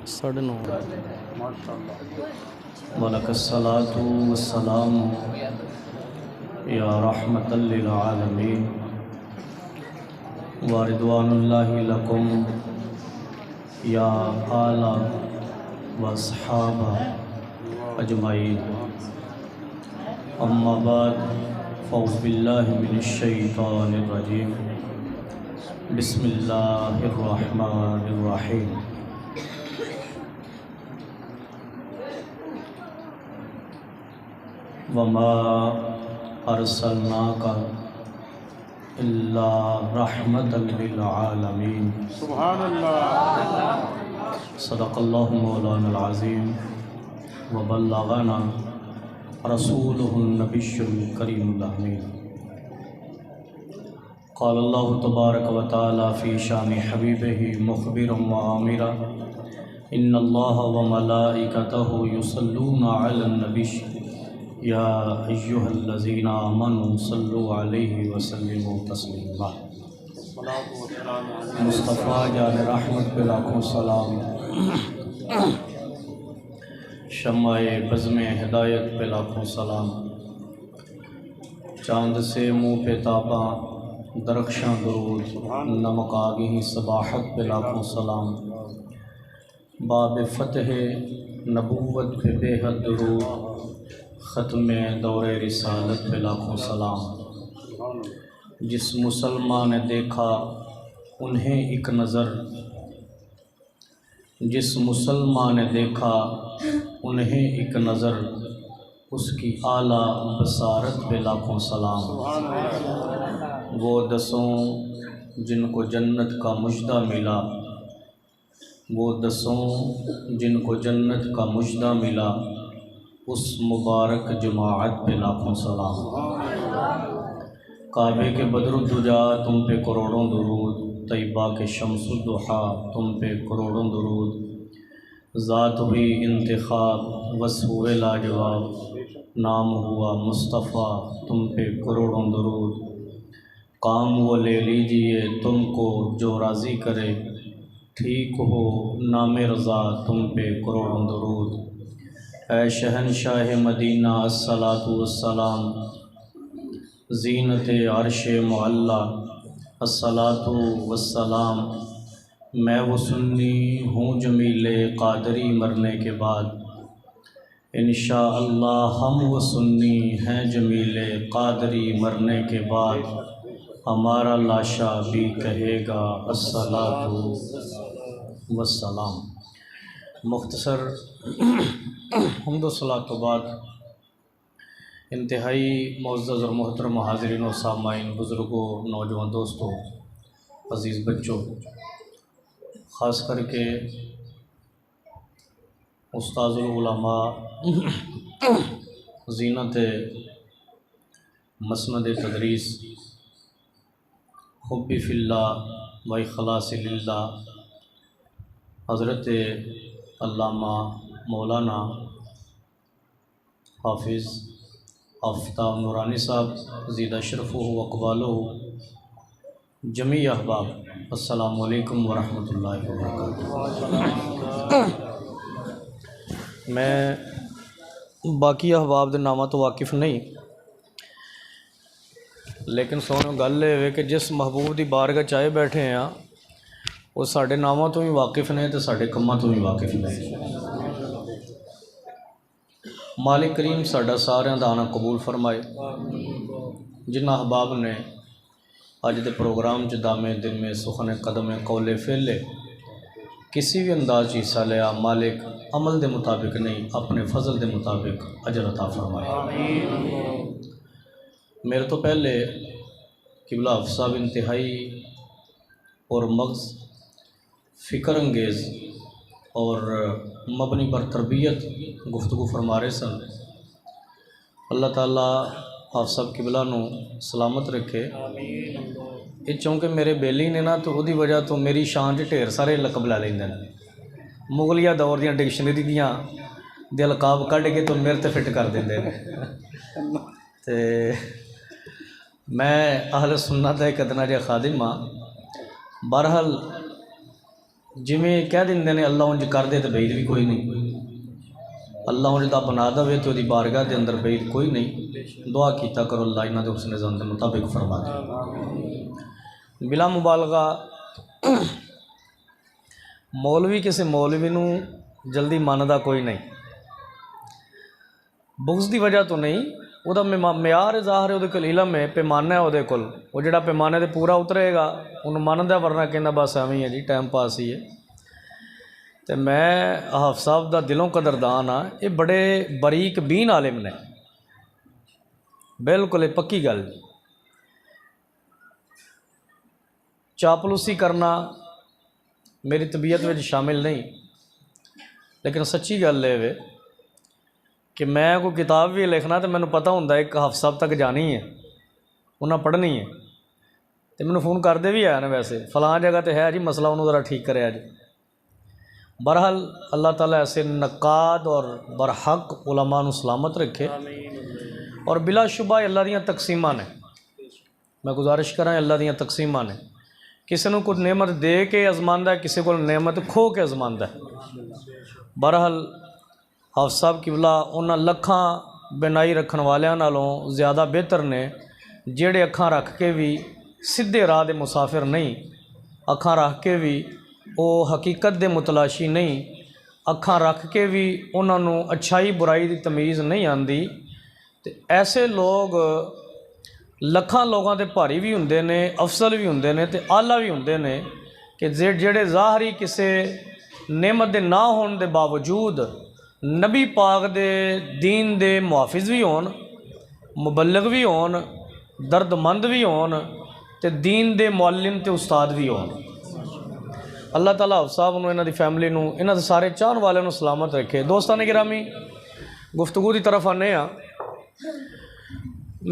ساڑھے نو وَلَكَ الصَّلَاةُ وَالسَّلَامُ یا رحمت للعالمین وَرِضْوَانُ اللَّهِ لَكُمْ یا آلَ وَاصْحَابَ اجمعین اما بعد فاعوذ باللہ من الشیطان الرجیم بسم اللہ الرحمن الرحیم وما ارسلناک الا رحمۃ للعالمین سبحان اللہ. صدق اللہ مولانا العظیم وبلغنا رسولہ النبی الکریم الامین. قال اللہ تبارک و تعالی فی شان حبیبہ مخبرا وآمرا ان اللہ وملائکتہ یصلون علی النبی یا ایہا الذین آمنوا صلوا علیہ وسلموا تسلیما. مصطفیٰ جان رحمت پہ لاکھوں سلام، شمع بزم ہدایت پہ لاکھوں سلام، چاند سے منہ پہ تاباں درخشاں درود، نمک آگی صباحت پہ لاکھوں سلام، باب فتح نبوت پہ بے حد درود، ختم دور رسالت پہ لاکھوں سلام. جس مسلمان نے دیکھا انہیں ایک نظر، جس مسلمان نے دیکھا انہیں ایک نظر، اس کی اعلیٰ بصارت پہ لاکھوں سلام. وہ دسوں جن کو جنت کا مژدہ ملا، وہ دسوں جن کو جنت کا مژدہ ملا، اس مبارک جماعت پہ لاکھوں سلام. کعبے کے بدر الدجا تم پہ کروڑوں درود، طیبہ کے شمس الضحیٰ تم پہ کروڑوں درود، ذات ہوئی انتخاب وصف ہوئے لاجواب، نام ہوا مصطفیٰ تم پہ کروڑوں درود، کام وہ لے لیجئے تم کو جو راضی کرے، ٹھیک ہو نام رضا تم پہ کروڑوں درود. اے شہنشاہ مدینہ الصلاۃ والسلام، زینت عرش معلیٰ الصلاۃ والسلام. میں وہ سنی ہوں جمیل قادری مرنے کے بعد، انشاءاللہ ہم وہ سنی ہیں جمیل قادری مرنے کے بعد، ہمارا لاشا بھی کہے گا الصلاۃ والسلام. مختصر حمد و صلاۃ کے بعد انتہائی معزز اور محترم حاضرین و سامعین، بزرگوں، نوجوان دوستوں، عزیز بچوں، خاص کر کے استاذ العلماء، زینت مسند تدریس، حبی فی اللہ و اخلاص للہ، حضرت علامہ مولانا حافظ آفتاب نورانی صاحب زیدہ شرفہ و اقبالہ، جمیع احباب، السلام علیکم ورحمۃ اللہ وبرکاتہ. میں باقی احباب دے نامہ تو واقف نہیں، لیکن سونو گل یہ ہے کہ جس محبوب دی بارگاہ چائے بیٹھے ہیں وہ ساڈے نامہ تو بھی واقف نے تو ساڈے کماں تو بھی واقف نے. مالک کریم ساڈا سارے دانا قبول فرمائے. جنہ احباب نے اج دے پروگرام چ دامے دل میں سخن قدم قول فعل کسی بھی انداز حصہ لیا، مالک عمل دے مطابق نہیں اپنے فضل دے مطابق اجر عطا فرمائے. میرے تو پہلے قبلہ حافظ صاحب انتہائی اور مغز فکر انگیز اور مبنی پر تربیت گفتگو فرما رہے سن. اللہ تعالیٰ حافظ صاحب قبلہ نو سلامت رکھے. یہ چونکہ میرے بیلی نے نا تو وہ دی وجہ تو میری شان چ ڈھیر سارے لقب لے لیں. مغلیہ دور دیاں ڈکشنری دیاں دے القاب کڈ کے تو میرے تے فٹ کر دیں. میں اہل سنت کا ایک ادنا جہا خادم ہاں. بہرحال جویں کہہ دیں نے اللہ انج کر دے تو بعید بھی کوئی نہیں. اللہ انج دا بنا دے تو دی بارگاہ دے اندر بعید کوئی نہیں. دعا کیتا کرو اللہ انہاں دے حسن ظن دے مطابق فرما دے. بلا مبالغہ مولوی کسی مولوی نو جلدی ماندا کوئی نہیں. بغض دی وجہ تو نہیں، وہ دا معیار ظاہر ہے، وہ کول علم ہے، پیمانہ ہے وہ کول. وہ جڑا پیمانے دے پورا اترے گا انہوں ماندا، ورنہ کہنا بس ایویں ہے جی ٹائم پاس ہی ہے. تو میں حافظ صاحب دا دلوں قدردان ہاں. یہ بڑے باریک بین عالم نے، بالکل یہ پکی گل. چاپلوسی کرنا میری طبیعت میں شامل نہیں، لیکن سچی گل ہے کہ میں کوئی کتاب بھی لکھنا تو مینوں پتہ ہوندا ایک حافظ صاحب تک جانی ہے، انہاں پڑھنی ہے. تو مینوں فون کرتے بھی آیا نا ویسے فلاں جگہ تے ہے جی مسئلہ انہوں ذرا ٹھیک کرے جی. بہرحال اللہ تعالیٰ ایسے نقاد اور برحق علماء نو سلامت رکھے. اور بلا شبہ اللہ دیاں تقسیماں نے، میں گزارش کراں اللہ دیاں تقسیماں نے. کسی نو کوئی نعمت دے کے ازماندا ہے، کسی کو نعمت کھو کے ازماندا ہے. بہرحال حافظ صاحب قبلہ انہاں لکھاں بینائی رکھن والیاں نالوں زیادہ بہتر نے جڑے اکھاں رکھ کے بھی سیدھے راہ دے مسافر نہیں، اکھاں رکھ کے بھی وہ حقیقت دے متلاشی نہیں، اکھاں رکھ کے بھی انہاں نو اچھائی برائی دی تمیز نہیں آندی. تے ایسے لوگ لکھاں لوگاں دے بھاری بھی ہوندے نے، افضل بھی ہوندے نے تے اعلیٰ بھی ہوندے نے کہ جڑے ظاہری کسے نعمت دے نہ ہون دے باوجود نبی پاک دے دین دے محافظ بھی ہون، مبلغ بھی ہون، درد مند بھی ہون تے دین دے معلم تے استاد بھی ہون. اللہ تعالیٰ حافظ صاحب نو، انہاں دی فیملی نو، انہاں دے سارے چاہن والے نو سلامت رکھے. دوستان گرامی، گفتگو دی طرف آنے ہاں.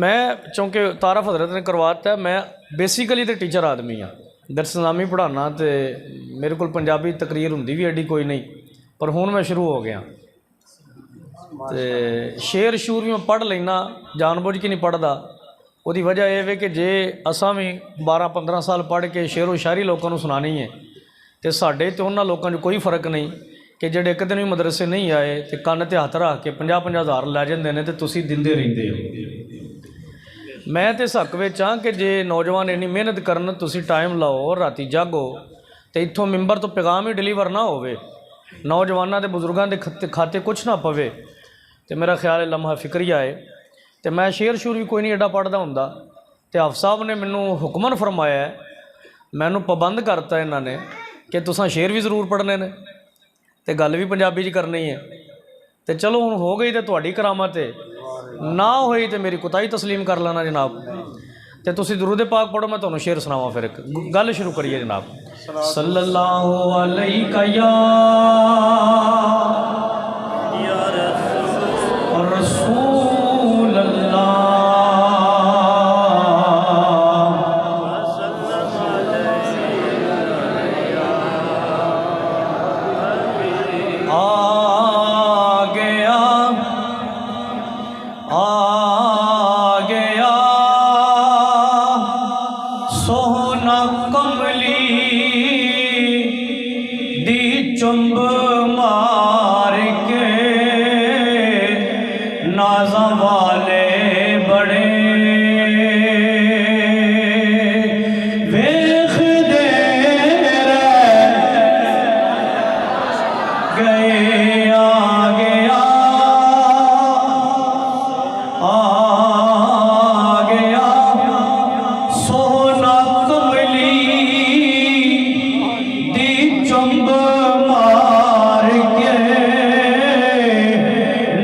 میں چونکہ تعارف حضرت نے کرواتا ہے، میں بیسیکلی تے ٹیچر آدمی ہاں، درس نظامی پڑھانا. تے میرے کو پنجابی تقریر ہوندی بھی ایڈی کوئی نہیں، پر ہون میں شروع ہو گیا. تے شعر شور بھی میں پڑھ لینا، جان بوجھ کے نہیں پڑھدا. وہ دی وجہ یہ ہے کہ جے اساں بھی 12-15 سال پڑھ کے شعر و شاعری لوگوں نو سنانی ہے تے ساڈے تے انہاں لوگوں جو کوئی فرق نہیں کہ جڑے ایک دن بھی مدرسے نہیں آئے تے کن تے ہاتھ رکھ کے 50-50 ہزار لے جاندے نے تے تسی دیندے رہندے ہو. میں تے اس حق وچ ہاں کہ جے نوجوان اینی محنت کرن، تسی ٹائم لاؤ، راتی جاگو تے اتھوں ممبر تو پیغام ہی ڈلیور نہ ہوئے، نوجواناں دے بزرگاں دے کھاتے کچھ نہ پوے تے میرا خیال ہے لمحہ فکریہ ہے. تے میں شعر شور بھی کوئی نہیں ایڈا پڑھدا ہوندا. تے حافظ صاحب نے مینوں حکمن فرمایا ہے، مینوں پابند کرتا ہے انہاں نے کہ تساں شعر بھی ضرور پڑھنے نے تے گل بھی پنجابی چ کرنی ہے. تے چلو ہن ہو گئی تے تہاڈی کرامت ہے، نہ ہوئی تے میری کوتاہی تسلیم کر لینا جناب. تے تسی درود پاک پڑھو، میں تانوں شعر سناواں. پھر ایک گل شروع کریے جناب. صلی اللہ علیہ یا رسول اللہ. سونا کملی دی چنب مار کے نازاں والے بڑے ویخ دے رہ گئے. آ گیا سونا کملی دی چنب مار کے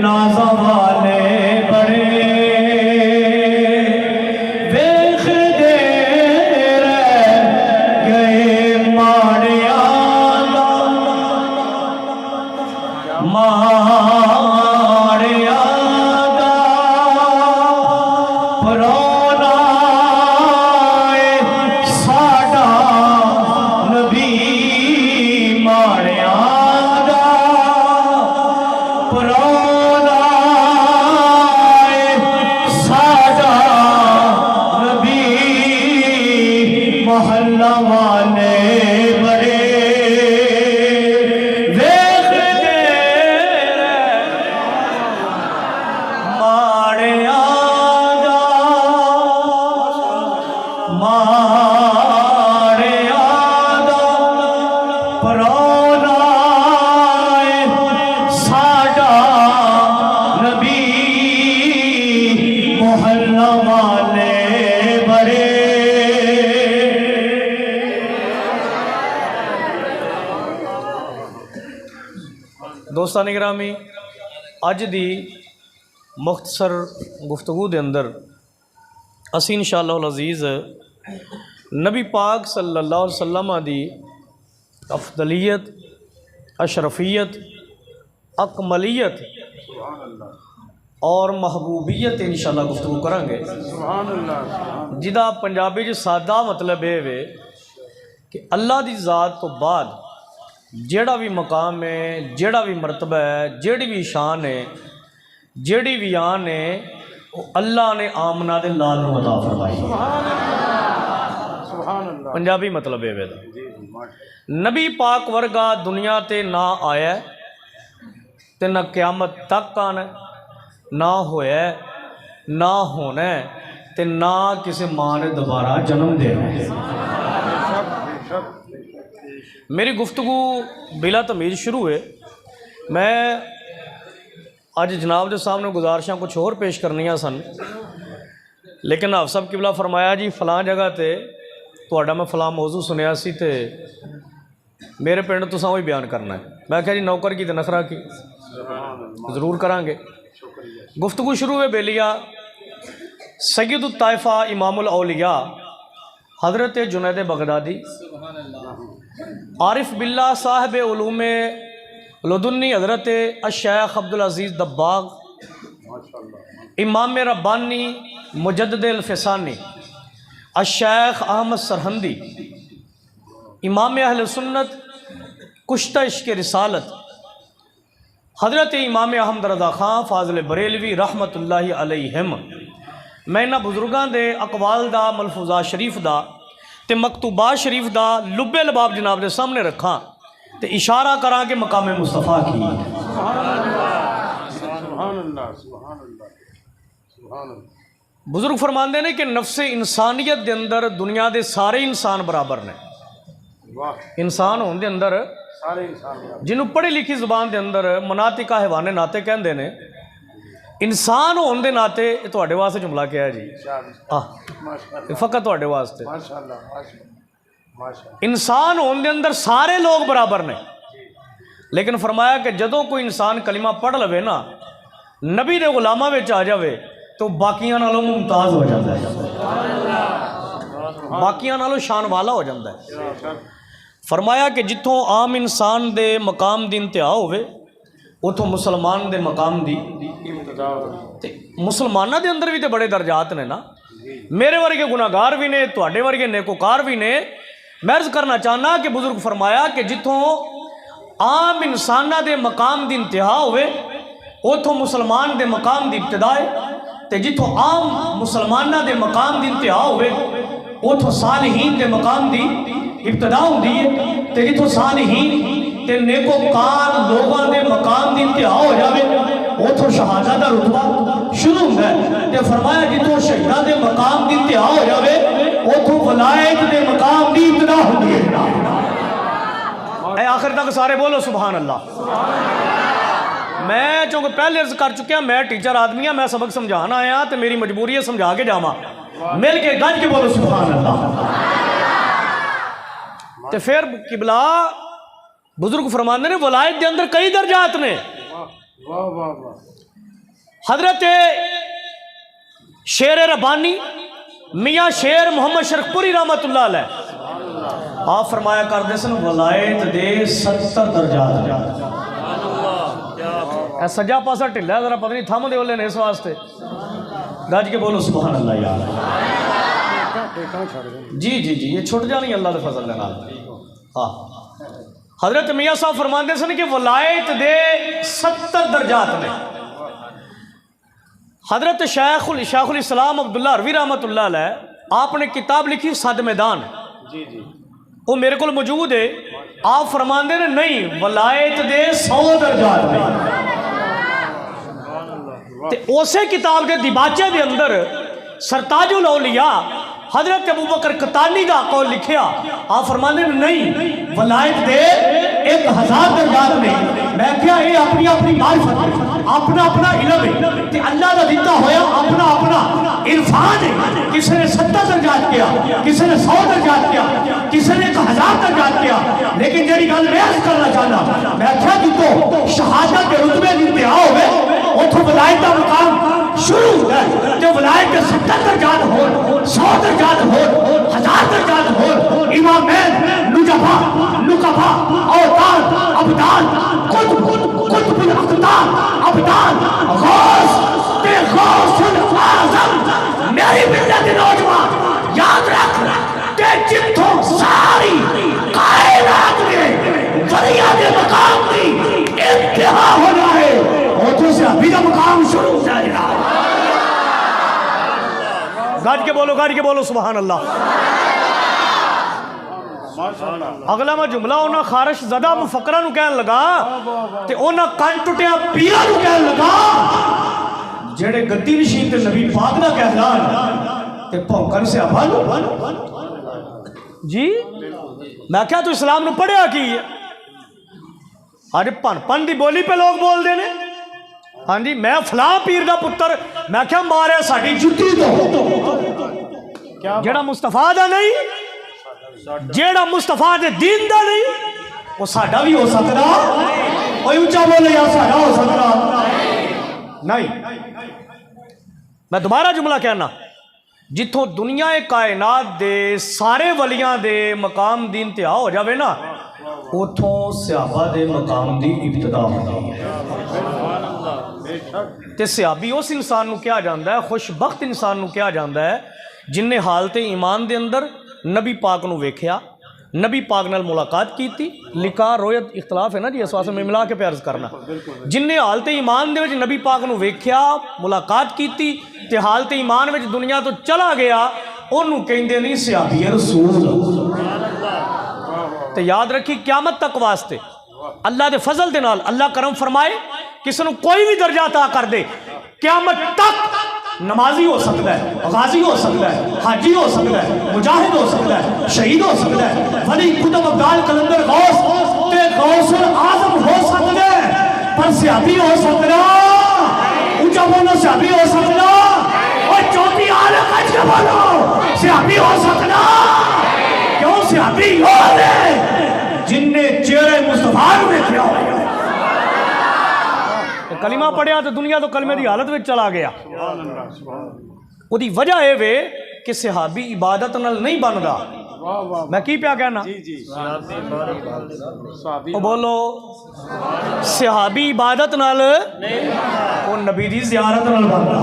نازاں والے بڑے محلہ والے بڑے دوستان گرامی، اج دی مختصر گفتگو دے اندر اسی انشاءاللہ العزیز نبی پاک صلی اللہ علیہ وسلم دی افضلیت، اشرفیت، اکملیت اور محبوبیت انشاءاللہ گفتگو کریں گے، جدا پنجابی جو سادہ مطلب ہے کہ اللہ دی ذات تو بعد جیڑا بھی مقام ہے، جیڑا بھی مرتبہ ہے، جیڑی بھی شان ہے، جیڑی بھی آن ہے، وہ اللہ نے آمنہ دے لال نو عطا فرمائی۔ پنجابی مطلب ہے نبی پاک ورگا دنیا تے نہ آیا تے نہ قیامت تک آنا، نہ ہویا نہ ہونا تے نہ کسی ماں نے دوبارہ جنم دینا ہے۔ میری گفتگو بلا تمیز شروع ہے۔ میں اج جناب دے سامنے گزارشاں کچھ اور پیش کرنیاں سن، لیکن آپ سب قبلہ فرمایا جی فلاں جگہ تے تہاڈا میں فلاں موضوع سنیا سی تے میرے پنڈ تساں وہی بیان کرنا ہے۔ میں کہا جی نوکر کی تے نخرہ کی ضرور کریں گے۔ گفتگو شروع ہے بیلیا سید الطائفہ امام الاولیاء حضرت جنید بغدادی عارف باللہ صاحب علوم لدنی حضرت الشیخ عبدالعزیز دباغ امام ربانی مجدد الفسانی الشیخ احمد سرہندی امام اہل سنت کشتہ عشق رسالت حضرت امام احمد رضا خان فاضل بریلوی رحمت اللہ علیہم، میں انہاں بزرگاں دے اقوال دا، ملفوظات شریف دا تے مکتوبات شریف دا لبے لباب جناب دے سامنے رکھاں تے اشارہ کراں کہ مقام مصطفیٰ کی۔ بزرگ فرماندے نے کہ نفس انسانیت دے اندر دنیا دے سارے انسان برابر نے۔ انسان ہون دے اندر جنہوں پڑھی لکھی زبان دے اندر مناطقہ حیوانے ناتے کہندے نے، انسان ہون دے ناتے یہ تواڈے واسطے جملہ کیا ہے جی، فقط تواڈے واسطے انسان ہون دے اندر سارے لوگ برابر نے، لیکن فرمایا کہ جدوں کوئی انسان کلمہ پڑھ لوے نا نبی دے غلامہ وچ آ جاوے تو باقیاں نالوں ممتاز ہو جاتا ہے، باقیاں نالوں شان والا ہو جاتا ہے۔ فرمایا کہ جتوں عام انسان دے مقام دی انتہا ہوئے اتوں مسلمان دے مقام دی تے مسلمانہ دے اندر بھی تے بڑے درجات نے نا، میرے ورگے گناہگار بھی نے، تواڈے ورگے نیکوکار بھی نے۔ میں عرض کرنا چاہنا کہ بزرگ فرمایا کہ جتوں عام انسانہ دے مقام دی انتہا ہوئے اتوں مسلمان دے مقام دی ابتدا ہے، تے جتوں عام مسلمانہ دے مقام دی انتہا ہوئے اتوں صالحین دے مقام دی ابتدا ہوندی ہے، تے جتوں صالحین تے نیکوکار لوگاں دے مقام دی انتہا ہو جاوے اتوں شہادہ دا رتبہ شروع ہوتا ہے، تے فرمایا جتوں شہیداں دے مقام دی انتہا ہو جاوے اتوں ولایت دے مقام دی ابتدا ہوندی ہے۔ اے آخر تک سارے بولو سبحان اللہ۔ میں چونکہ پہلے عرض کر چکیا میں ٹیچر آدمی ہاں، میں سبق سمجھانا آیا تے میری مجبوری ہے سمجھا کے جاواں، مل کے گج کے بولو سبحان اللہ۔ تے پھر قبلہ بزرگ فرماندے نے ولایت دے اندر کئی درجات نے۔ حضرت شیر ربانی میاں شیر محمد شرف پوری رحمت اللہ علیہ آپ فرمایا کردے سن ولایت دے 70 درجات۔ اے سجا پاسا ٹھلا ہے ذرا پتہ نہیں تھم دے اولے نے اس واسطے، گج کے بولو سبحان اللہ یار۔ جی جی جی یہ چھٹ جانی اللہ دے فضل دے نال۔ ہاں حضرت میاں صاحب فرماندے سن کہ ولایت دے 70 درجات نے۔ حضرت شیخ الاسلام عبداللہ عروی رحمت اللہ علیہ آپ نے کتاب لکھی صد میدان، جی جی وہ میرے کو موجود ہے. آپ فرماندے نے نہیں ولایت دے 100 درجات نے. تے اسی کتاب کے دیباچے دے اندر سرتاج الاولیاء حضرت ابوبکر قطانی دا قول لکھیا. آپ فرماندے نے نہیں ولایت دے 1000 درجات نے. میں کیا یہ اپنی اپنی معرفت ہے, اپنا اپنا علم ہے, تے اللہ دا دیتا ہویا اپنا اپنا عرفان ہے. کسی نے 70 درجات کیا, کسی نے 100 درجات کیا, کسی نے 1000 درجات کیا. لیکن جڑی گل میں عرض کرنا چاہنا, میں کیا جتوں شہادت کے رتبے دی انتہا ہوئے اتوں ولایت دا مقام شروع ہوتا ہے. تے ولایت کے 70 درجات ہو, 100 درجات ہو, 1000 درجات ہو. امامین, نجبا, نقبا, اوتاد, ابدال, قطب الاقطاب, ابدال, غوث تے غوث الاعظم. میری ملت نوجوان یاد رکھ کہ جتوں ساری کائنات میں ولیاں دے مقام کی انتہا ہو جائے اتوں سے ابھی کا مقام شروع ہو جائے. گاج کے بولو سبحان اللہ. اگلا میں جملہ انہاں خارش زدہ مفکرہ نو کہن لگا تے انہاں کن ٹوٹیا پیرا نو کہن لگا جڑے گدی نشین تے نبی پاک نہ کہلان تے پھونکن سے ابھالو. جی میں کیا تو اسلام نو پڑھیا کی ہے؟ ارے پن دی بولی پہ لوگ بول دینے. ہاں جی میں فلاں پیر دا پتر, میں کیا مارے ساڑی جتی دو. جیڑا مصطفیٰ دا نہیں, جیڑا مصطفیٰ دے دین دا نہیں, وہ ساڑا بھی ہو سکتا. کوئی اونچا بولے یا ساڑا ہو سکتا نہیں. میں دوبارہ جملہ کہنا, جتوں دنیا کائنات دے سارے ولیاں دے مقام دی انتہا ہو جاوے نا, اتوں صحابہ دے مقام دی ابتدا ہوتی ہے. تے صحابی اس انسان نو کیا جاندا ہے, خوش بخت انسان نو کیا جاندا ہے جن نے حالت ایمان دے اندر نبی پاک نو ویکھیا, نبی پاک نال ملاقات کی تھی. لکھا رویت اختلاف ہے نا جی, اس واسطے میں ملا کے پیارز کرنا. جن نے حالت ایمان دے وچ نبی پاک نو ویکھیا, ملاقات کی تھی تے حالت ایمان وچ دنیا تو چلا گیا, انہوں کہندے نہیں صحابی رسول. تے یاد رکھی قیامت تک واسطے اللہ دے فضل دے نال اللہ کرم فرمائے کسی نے کوئی بھی درجہ عطا کر دے, قیامت تک نمازی ہو سکتا ہے, غازی ہو سکتا ہے, حاجی ہو سکتا ہے, مجاہد ہو سکتا ہے, شہید ہو سکتا ہے, ولی قطب ابدال قلندر غوث تے غوث الاعظم ہو سکتا ہے, پر صحابی ہو سکتا, اونچا بولو صحابی ہو سکتا, اور چوتھی عالم کج کے بولو صحابی ہو سکتا. کیوں صحابی ہو دے جن نے چہرے مصطفیٰ میں کیا ہوا. کلمہ پڑھیا تو دنیا تو کلمے دی حالت میں چلا گیا. وہ دی وجہ ہے وے کہ صحابی عبادت نال نہیں بندا. میں کی پیا کہنا, وہ بولو صحابی عبادت نال وہ نبی دی زیارت نال بندا.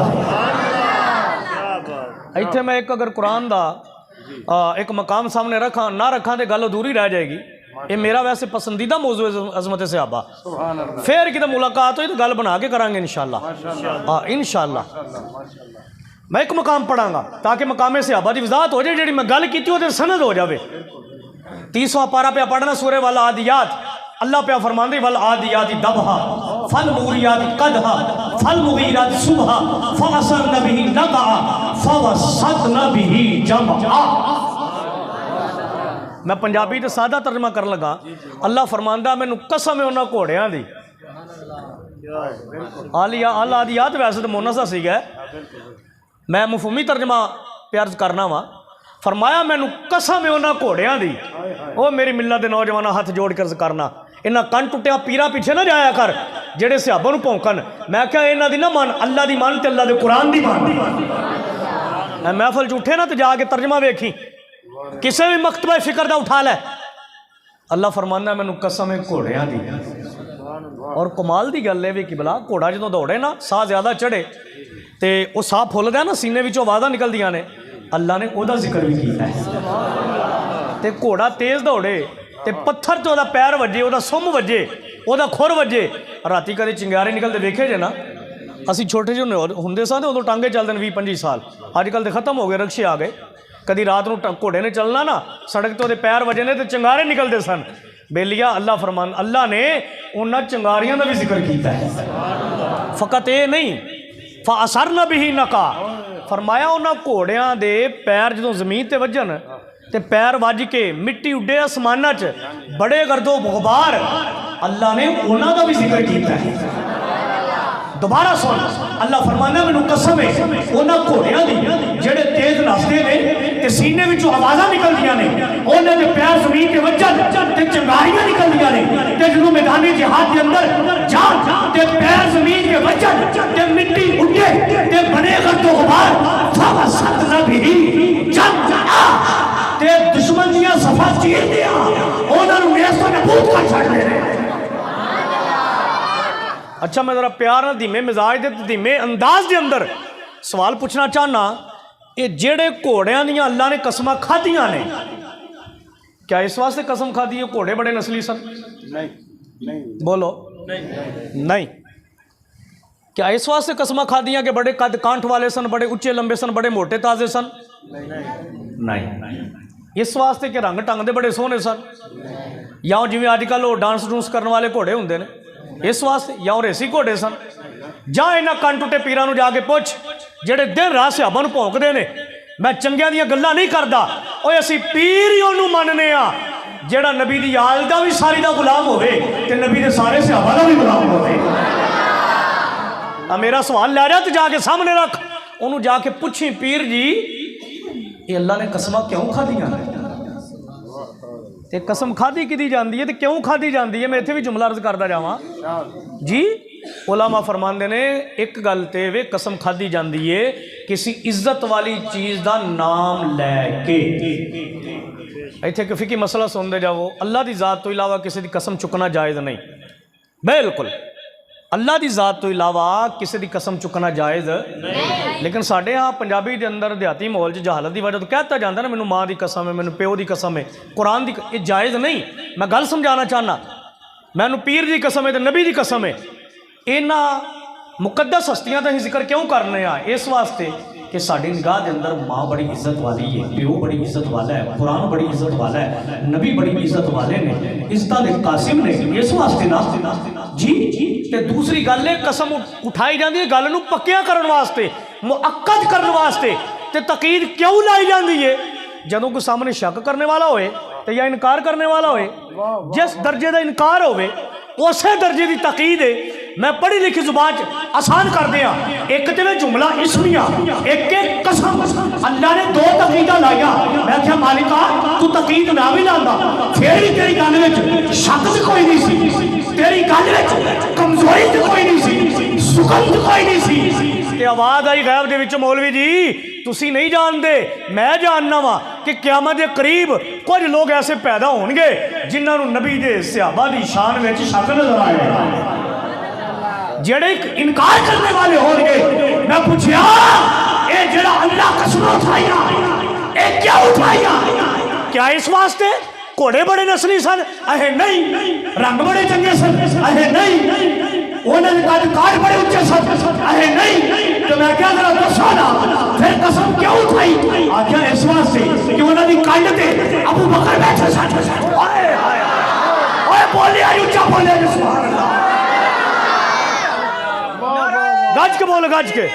ایتھے میں ایک اگر قرآن دا ایک مقام سامنے رکھاں نہ رکھاں تے گل ادھوری رہ جائے گی. یہ میرا ویسے پسندیدہ موضوع ہے عظمت صحابہ. پھر کدھر ملاقات ہوئی تو گل بنا کے کریں گے انشاءاللہ. ہاں انشاءاللہ میں ایک مقام پڑھاں گا تاکہ مقام صحابہ دی وضاحت ہو جائے. جیڑی میں گل کیتی ہو تے سند ہو جاوے. 30واں پارہ پہ پڑھنا سورہ والعادیات. اللہ پہ فرماندے والعادیات ضبحا فالموریات قدحا فالمغیرات صبحا فاثرن به نقعا فوسطن به جمعا. میں پنجابی تے سادہ ترجمہ کرن لگا. اللہ فرماندا مینوں قسم ہے انہاں گھوڑیاں دی. آدیات ویسے تو مونسا سی گئے, میں مفہومی ترجمہ پیارز کرنا وا. فرمایا مینوں قسم ہے انہاں گھوڑیاں دی. او میری ملت دے نوجواناں ہاتھ جوڑ کر کرنا, انہاں کن ٹٹیا پیرا پیچھے نہ جایا کر جڑے صحابہ نو پونکن. میں کہا انہاں دی نہ مان, اللہ دی مان تے اللہ دے قرآن دی مان. محفل جھوٹے نا تو جا کے ترجمہ ویکھی کسے بھی مکتبہ فکر دا اٹھا لے. اللہ فرمانا مینوں قسم ہے گھوڑیاں دی. اور کمال دی گل ہے بھی کہ بلا گھوڑا جدوں دوڑے نا ساہ زیادہ چڑھے تے وہ ساہ پھول دیا نا سینے وچوں آوازاں نکل دیاں نے, اللہ نے او دا ذکر بھی کیتا ہے. تے گھوڑا تیز دوڑے تے پتھر تے او دا پیر وجے, او دا سم وجے, او دا کھر وجے. راتی کدے چنگیارے نکلتے ویکھے جے نا, اسی چھوٹے جو ہوندے ساں تے ادوں ٹانگے چلدے 20-25 سال. اج کل تے ختم ہو گئے, رکشے آ گئے. کدی رات نو گھوڑے نے چلنا نا سڑک تو پیر وجنے تو چنگارے نکلتے سن بیلیا اللہ نے انہاں چنگاریاں کا بھی ذکر کیتا ہے فقط یہ نہیں فَأَثَرْنَ بِهِ نَقَا فرمایا انہاں گھوڑیاں دے پیر جدوں زمین تے وجن تے پیر وج کے مٹی اڈے آسماناں چ بڑے گرد و غبار اللہ نے انہاں دا بھی ذکر کیتا ہے دوبارہ سن اللہ فرمانا مینوں قسم ہے انہاں گھوڑیاں دی جڑے تیز نسدے نے تے سینے وچوں آوازاں نکلدیاں نے انہاں دے پیر زمین تے وجن تے چنگاریاں نکلدیاں نے تے جدوں میدان جہاد دے اندر جان تے پیر زمین تے وجن تے مٹی اڈے تے بنے گرد و غبار فَوَسَطْنَ بِهِ جَمْعًا تے دشمن دیاں صفاں چیر دیا انہاں نوں نیست و نابود کر چھڈ دے اچھا میں ذرا پیار نہ دھیمے مزاج دے دھیمے انداز دے اندر سوال پوچھنا چاہنا یہ جڑے گھوڑیاں دیاں اللہ نے قسماں کھادیاں نے کیا اس واسطے قسم کھادی ہے گھوڑے بڑے نسلی سن نہیں بولو نہیں کیا اس واسطے قسمیں کھادیاں کہ بڑے قد کانٹ والے سن بڑے اچھے لمبے سن بڑے موٹے تازے سن نہیں اس واسطے کہ رنگ ٹنگ دے بڑے سونے سن یا جی آج کل وہ ڈانس ڈونس کرنے والے گھوڑے ہوں نے اس واسطے یا وہ ریسی گھوڑے سن جا انہاں کن ٹوٹے پیران جا کے پوچھ جڑے دن رات صحابہ نوں بھونکدے نے میں چنگیاں دیاں گلاں نہیں کردا اوے اسی پیر ہی اونوں مننے آ جڑا نبی دی آل دا بھی ساری دا غلام ہوے تے نبی دے سارے صحابہ دا بھی غلام ہوے میرا سوال لے رہا تو جا کے سامنے رکھ انہوں جا کے پوچھیں پیر جی یہ اللہ نے قسمہ کیوں کھا دیا تے قسم کھا دی کدی جاندی ہے تے کیوں کھا دی جاندی ہے میں اتنے بھی جملہ عرض کردا جاواں جی علماء فرماندے نے ایک گل تے وے قسم کھا دی جاندی ہے کسی عزت والی چیز دا نام لے کے ایتھے کہ فقہی مسئلہ سن دے جاؤ اللہ دی ذات تو علاوہ کسی دی قسم چکنا جائز نہیں بالکل اللہ دی ذات تو علاوہ کسی دی قسم چکنا جائز لیکن ساڈے ہاں پنجابی دے اندر دیہاتی ماحول چ جہالت دی وجہ تو کہتا جاندہ نا مینوں ماں دی قسم ہے مینوں پیو دی قسم ہے قرآن دی یہ جائز نہیں میں گل سمجھانا چاہنا مینوں پیر دی قسم ہے تے نبی دی قسم ہے انہاں مقدس ہستیاں دا ہی ذکر کیوں کرنے آ اس واسطے کہ ساڈی نگاہ دے اندر ماں بڑی عزت والی ہے پیو بڑی عزت والا ہے قرآن بڑی عزت والا ہے نبی بڑی عزت والے نے عزتاں دے قاسم نے اس واسطے نا جی تے دوسری گل ہے قسم اٹھائی جاندی ہے گل نوں پکیا کرن واسطے مؤکد کرن واسطے تے تقید کیوں لائی جاندی ہے جدوں کوئی سامنے شک کرنے والا ہوئے تے یا انکار کرنے والا ہوئے جس درجے دا انکار ہوئے اسے درجے دی تقید ہے میں پڑھی لکھی زبان آسان کر دیا ایک تے جملہ اسمیہ ایک قسم اللہ نے دو تقیدہ لایا میں کیا مالکہ تو تقید نہ بھی لاندا پھر بھی تیری گل وچ شک تے کوئی نہیں سی تیری گل وچ کمزوری تے کوئی نہیں سی سکون تے کوئی نہیں سی تے آواز آئی غیب دے وچ مولوی جی تسی نہیں جان دے میں جاننا وا کہ قیامت دے قریب کچھ لوگ ایسے پیدا ہون گے جنہاں نوں نبی دے صحابہ دی شان وچ شک نظر آئے گا جڑے انکار کرنے والے ہون گے میں پوچھیا اے جڑا اللہ قسم اٹھایا اے کیا اٹھایا کیا اس واسطے گھوڑے بڑے نسلی سن اے نہیں رنگ بڑے چنگے سن اے نہیں انہوں نے کہا کاٹ بڑے اچھے سن اے نہیں تو میں کیا ذرا دسو نا پھر قسم کیوں اٹھائی آکھیا اس واسطے کہ انہوں نے کانڈ تے ابو بکر بیٹھے سن اوے بولے اچھا بولے سبحان اللہ گاج کے بولے گاج کے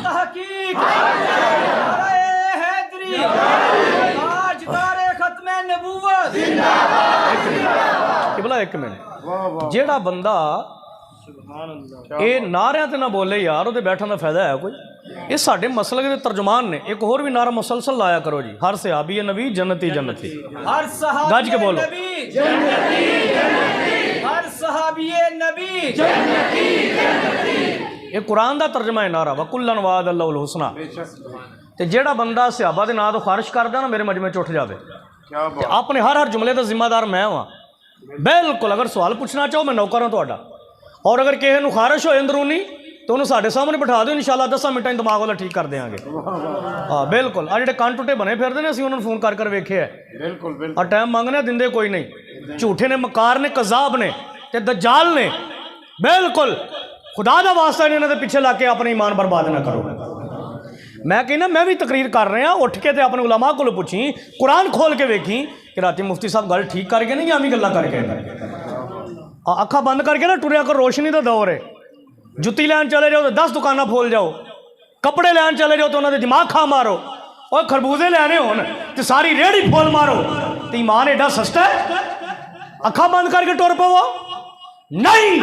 تحقیق حیدری تاجدار ختم نبوت قبلہ ایک منٹ جیڑا بندہ اے نعرے تے نہ بولے یار وہ بیٹھن دا فائدہ ہے کوئی یہ ساڈے مسلک دے ترجمان نے ایک اور بھی نعرہ مسلسل لایا کرو جی ہر صحابی نبی جنتی جنتی ہر صحابی نبی جنتی ہر صحابی نبی جنتی یہ قرآن دا ترجمہ ہے نعرہ وَكُلًّا وَعَدَ اللَّهُ الْحُسْنَى تے جیڑا بندہ صحابہ دے نام تو خارج کردا نا میرے مجمع چ اٹھ جاوے تے اپنے ہر جملے دا ذمہ دار میں ہاں بالکل اگر سوال پوچھنا چاہو میں نوکر ہوں تہاڈا اور اگر کسی نوں خارش ہوئے اندرونی تو انہوں ساڈے سامنے بٹھا دیو انشاءاللہ 10 منٹاں دماغ والا ٹھیک کر دیاں گے ہاں بالکل آ جڑے کان ٹوٹے بنے پھردے نے اسی انہوں فون کر ویکھے ہے بالکل اور ٹائم مانگنے دندے کوئی نہیں جھوٹے نے مکار نے کذاب نے تے دجال نے بالکل خدا دا واسطہ انہوں نے پیچھے لا کے اپنے ایمان برباد نہ کرو. میں کہنا میں بھی تقریر کر رہا ہوں, اٹھ کے تے اپنے علماء کو پوچھی, قرآن کھول کے ویکھی کہ راتی مفتی صاحب گل ٹھیک کر کے نہیں یا ہمیں گلا کر کے اکھا بند کر کے نا ٹریا کر, روشنی دا دور ہے. جتی لین چلے جاؤ تو 10 دکانیں پھول جاؤ, کپڑے لین چلے جاؤ تو انہوں نے دماغ کھا مارو, اور خربوزے لینے ہون تو ساری ریڑھی پھول مارو. تو ایمان ایڈا سستا ہے اکھا بند کر کے ٹر پو؟ نہیں,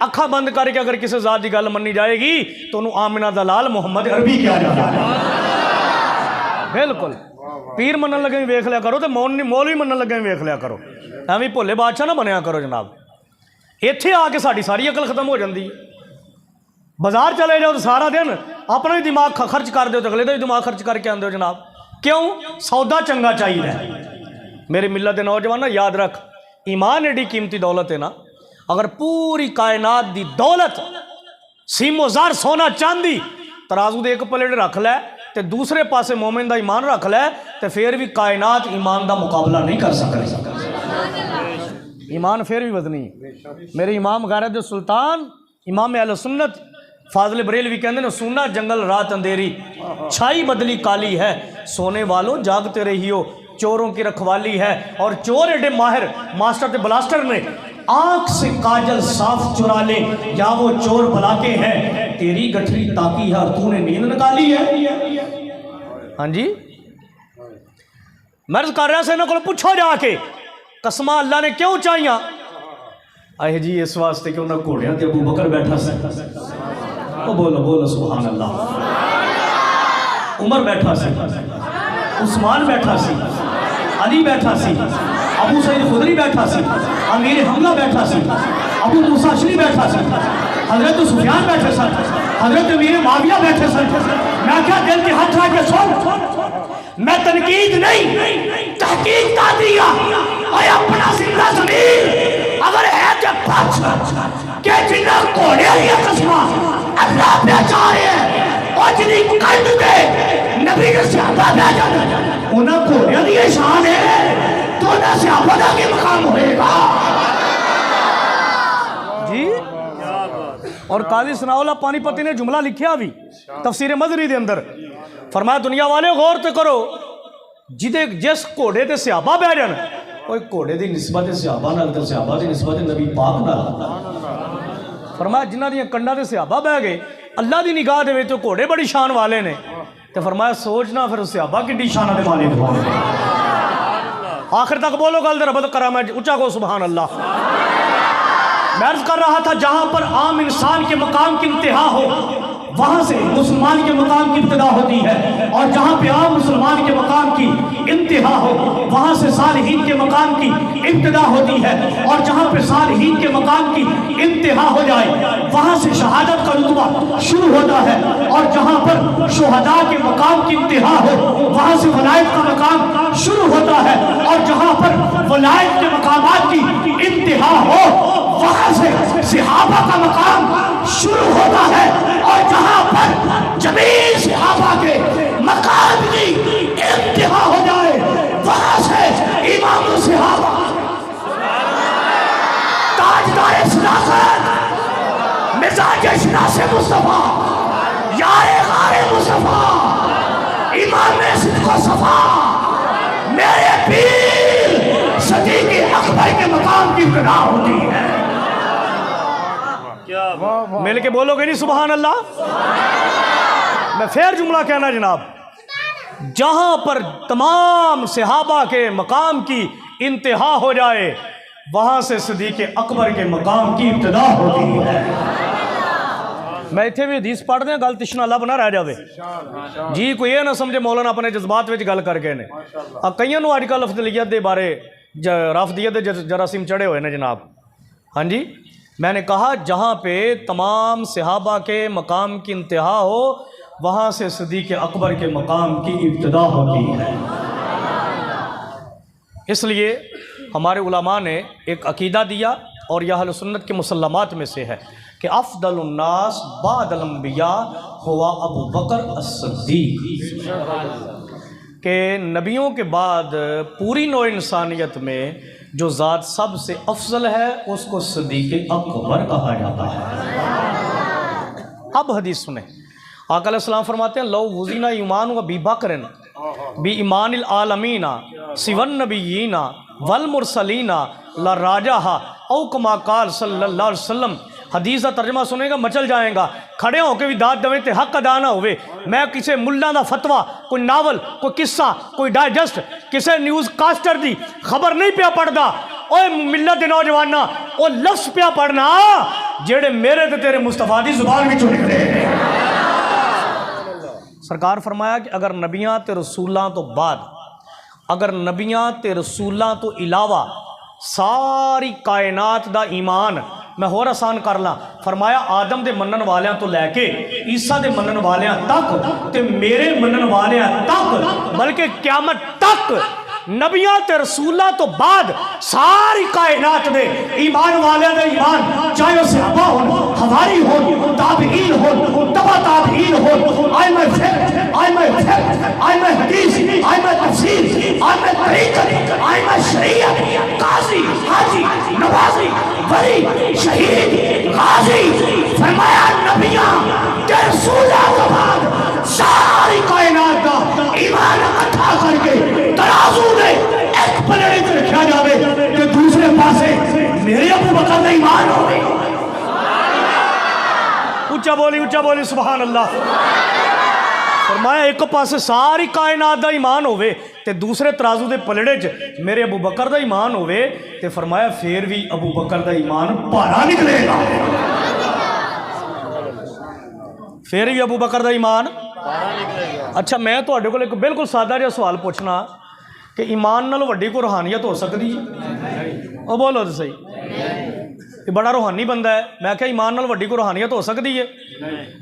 اکھا بند کر کے اگر کسی ذات کی گل منی جائے گی تو انہوں آمنہ دلال محمد عربی کیا جاتا ہے. بالکل پیر منن لگے ویکھ لیا کرو تو مولوی منن لگے ویکھ لیا کرو, ایویں بھولے بادشاہ نہ بنیا کرو جناب. ایتھے آ کے ساری ساری عقل ختم ہو جاندی ہے. بازار چلے جاؤ تو سارا دن اپنا ہی دماغ خرچ کر دو تو اگلے دا بھی دماغ خرچ کر کے آندے ہو جناب. کیوں؟ سودا چنگا چاہیے. میرے ملت دے نوجوان یاد رکھ, ایمان ایڈی قیمتی دولت ہے نا, اگر پوری کائنات دی دولت سیم و زر سونا چاندی ترازو دے ایک پلیٹ رکھ لے تے دوسرے پاسے مومن دا ایمان رکھ لے تے پھر بھی کائنات ایمان دا مقابلہ نہیں کر سکتے. ایمان پھر بھی وزنی. میرے امام غیرت سلطان امام اہل سنت فاضل بریلوی کہندے نے, سونا جنگل رات اندھیری چھائی بدلی کالی ہے, سونے والوں جاگتے رہیو چوروں کی رکھوالی ہے. اور چور ایڈے ماہر ماسٹر تے بلاسٹر نے, آنکھ سے کاجل صاف چرا لے یا وہ چور بلا کے ہے, تیری گٹھری تاکی ہے اور تو نے نیند نکالی ہے. ہاں جی, مرض کر رہا سے انہوں کو پوچھو جا کے قسمہ اللہ نے کیوں چاہیاں؟ آئے جی اس واسطے کہ انہوں نے گھوڑیاں تے ابو بکر بیٹھا سے, تو بولو سبحان اللہ. عمر بیٹھا سی, عثمان بیٹھا سی, علی بیٹھا سی, ابو سعید خدری بیٹھا سی, امیر حملہ بیٹھا سی, ابو موسیٰ اشعری بیٹھا سی, حضرت سفیان بیٹھے سن, حضرت امیر معاویہ بیٹھے سن. میں کیا دل کے ہاتھ رکھ کے سن, میں تنقید نہیں تحقیق کا دیا. اے اپنا زندہ ضمیر اگر ہے کہ پچھ کہ جنہ کوڑے یا قسمہ اللہ پہچان ہے اور جنہی قلب دے نبی کے صحابہ پہچان انہاں کوڑے دیئے شان ہے تو انہاں صحابہ دا کی مقام ہوئے گا. جی, اور قاضی ثناء اللہ پانی پتی نے جملہ لکھیا بھی تفسیر مظہری دے اندر, فرمایا دنیا والے غور تے کرو, جس گھوڑے تے صحابہ بہ جان, کوئی گھوڑے دی نسبت صحابہ نال تے صحابہ دی نسبت نبی پاک نال. فرمایا جنہ دیاں کنڈاں تے صحابہ بہ گئے اللہ دی نگاہ دے وچ تو گھوڑے بڑی شان والے نے, تے فرمایا سوچنا پھر صحابہ کڈی شان دے والے نے. آخر تک بولو گل تے رب کرا, میں اونچا کو سبحان اللہ. میں عرض کر رہا تھا جہاں پر عام انسان کے مقام کی انتہا ہو وہاں سے مسلمان کے مقام کی ابتدا ہوتی ہے, اور جہاں پہ عام مسلمان کے مقام کی انتہا ہو وہاں سے صالحین کے مقام کی ابتدا ہوتی ہے, اور جہاں پہ صالحین کے مقام کی انتہا ہو جائے وہاں سے شہادت کا رتبہ شروع ہوتا ہے, اور جہاں پر شہداء کے مقام کی انتہا ہو وہاں سے ولایت کا مقام شروع ہوتا ہے, اور جہاں پر ولایت کے مقامات کی انتہا ہو وہاں سے صحابہ کا مقام شروع ہوتا ہے, اور جہاں پر جمیع صحابہ کے مقام کی انتہا ہو جائے وہاں سے امام الصحابہ تاجدار شناخت مزاج شناس مصطفیٰ یار غار مصطفیٰ امام صدق و صفا میرے پیر صدیق اکبر کے مقام کی ابتدا ہوتی ہے. مل کے بولو گے نہیں سبحان اللہ؟ میں پھر جملہ کہنا جناب, جہاں پر تمام صحابہ کے مقام کی انتہا ہو جائے وہاں سے صدیق اکبر کے مقام کی ابتدا ہوتی ہے. میں اتھے بھی حدیث پڑھ دیں گل تشنا اللہ بنا رہ جاوے جی, کوئی یہ نہ سمجھے مولانا اپنے جذبات وچ گل کر گئے نے. کئیاں نو اج کل افضلیت دے بارے رافضیت دے جراثیم چڑھے ہوئے نے جناب. ہاں جی, میں نے کہا جہاں پہ تمام صحابہ کے مقام کی انتہا ہو وہاں سے صدیق اکبر کے مقام کی ابتدا ہوتی ہے. اس لیے ہمارے علماء نے ایک عقیدہ دیا, اور یہ اہل سنت کے مسلمات میں سے ہے کہ افضل الناس بعد الانبیاء ہوا ابو بکر الصدیق, کہ نبیوں کے بعد پوری نوع انسانیت میں جو ذات سب سے افضل ہے اس کو صدیق اکبر کہا جاتا ہے. اب حدیث سنیں، آقا علیہ السلام فرماتے ہیں لو وزینہ ایمان و ابی بکر بی ایمان العالمین سون نبیین والمرسلین لراجہ او کما قال صلی اللہ علیہ وسلم۔ حدیث کا ترجمہ سنے گا مچل جائیں گا، کھڑے ہو کے بھی داد دویں تے حق ادا نہ ہوئے۔ میں کسی ملا دا فتویٰ، کوئی ناول، کوئی قصہ، کوئی ڈائجسٹ، کسی نیوز کاسٹر دی خبر نہیں پیا پڑھدا۔ اوے ملت دے نوجواناں، او لفظ پیا پڑھنا جیڑے میرے تے تیرے مصطفیٰ دی زبان وچوں نکلے۔ سرکار فرمایا کہ اگر نبیاں تے رسولاں تو بعد، اگر نبیاں تے رسولاں تو علاوہ ساری کائنات دا ایمان میں ہور آسان کر لاں، فرمایا آدم دے منن والیاں تو لے کے عیسیٰ دے منن والیاں تک تے میرے منن والیاں تک، بلکہ قیامت تک نبیاں تے رسولاں تو بعد ساری کائنات دے ایمان والیاں دے ایمان، چاہے وہ صحابہ ہون، حواری ہون، تابعین ہون، تبع تابعین ہون، ائمہ فقہ، ائمہ حدیث، ائمہ تفسیر، ائمہ طریقت، ائمہ شریعت، قاضی، حاجی، نوازی، ولی، شہید، غازی، فرمایا نبیاں تے رسولاں تو بعد ساری کائنات دا ایمان اکٹھا کر کے ترازو نے ایک پلڑے تے رکھا جاوے کہ دوسرے پاسے میرے ابو بکر دا ایمان ہوئے۔ اچھا بولی سبحان اللہ۔ فرمایا ایک پاسے ساری کائنات دا ایمان ہوئے تے دوسرے ترازو دے پلڑے چ میرے ابو بکر دا ایمان ہوئے تے فرمایا پھر بھی ابو بکر دا ایمان بھارا نکلے گا، پھر بھی ابو بکر دا ایمان۔ اچھا میں تواڈے کول ایک بالکل سادہ جہا سوال پوچھنا کہ ایمان نال وڈی کوئی روحانیت ہو سکتی ہے؟ او بولو تو صحیح، یہ بڑا روحانی بندہ ہے، میں کہا ایمان نال وڈی کوئی روحانیت ہو سکتی ہے؟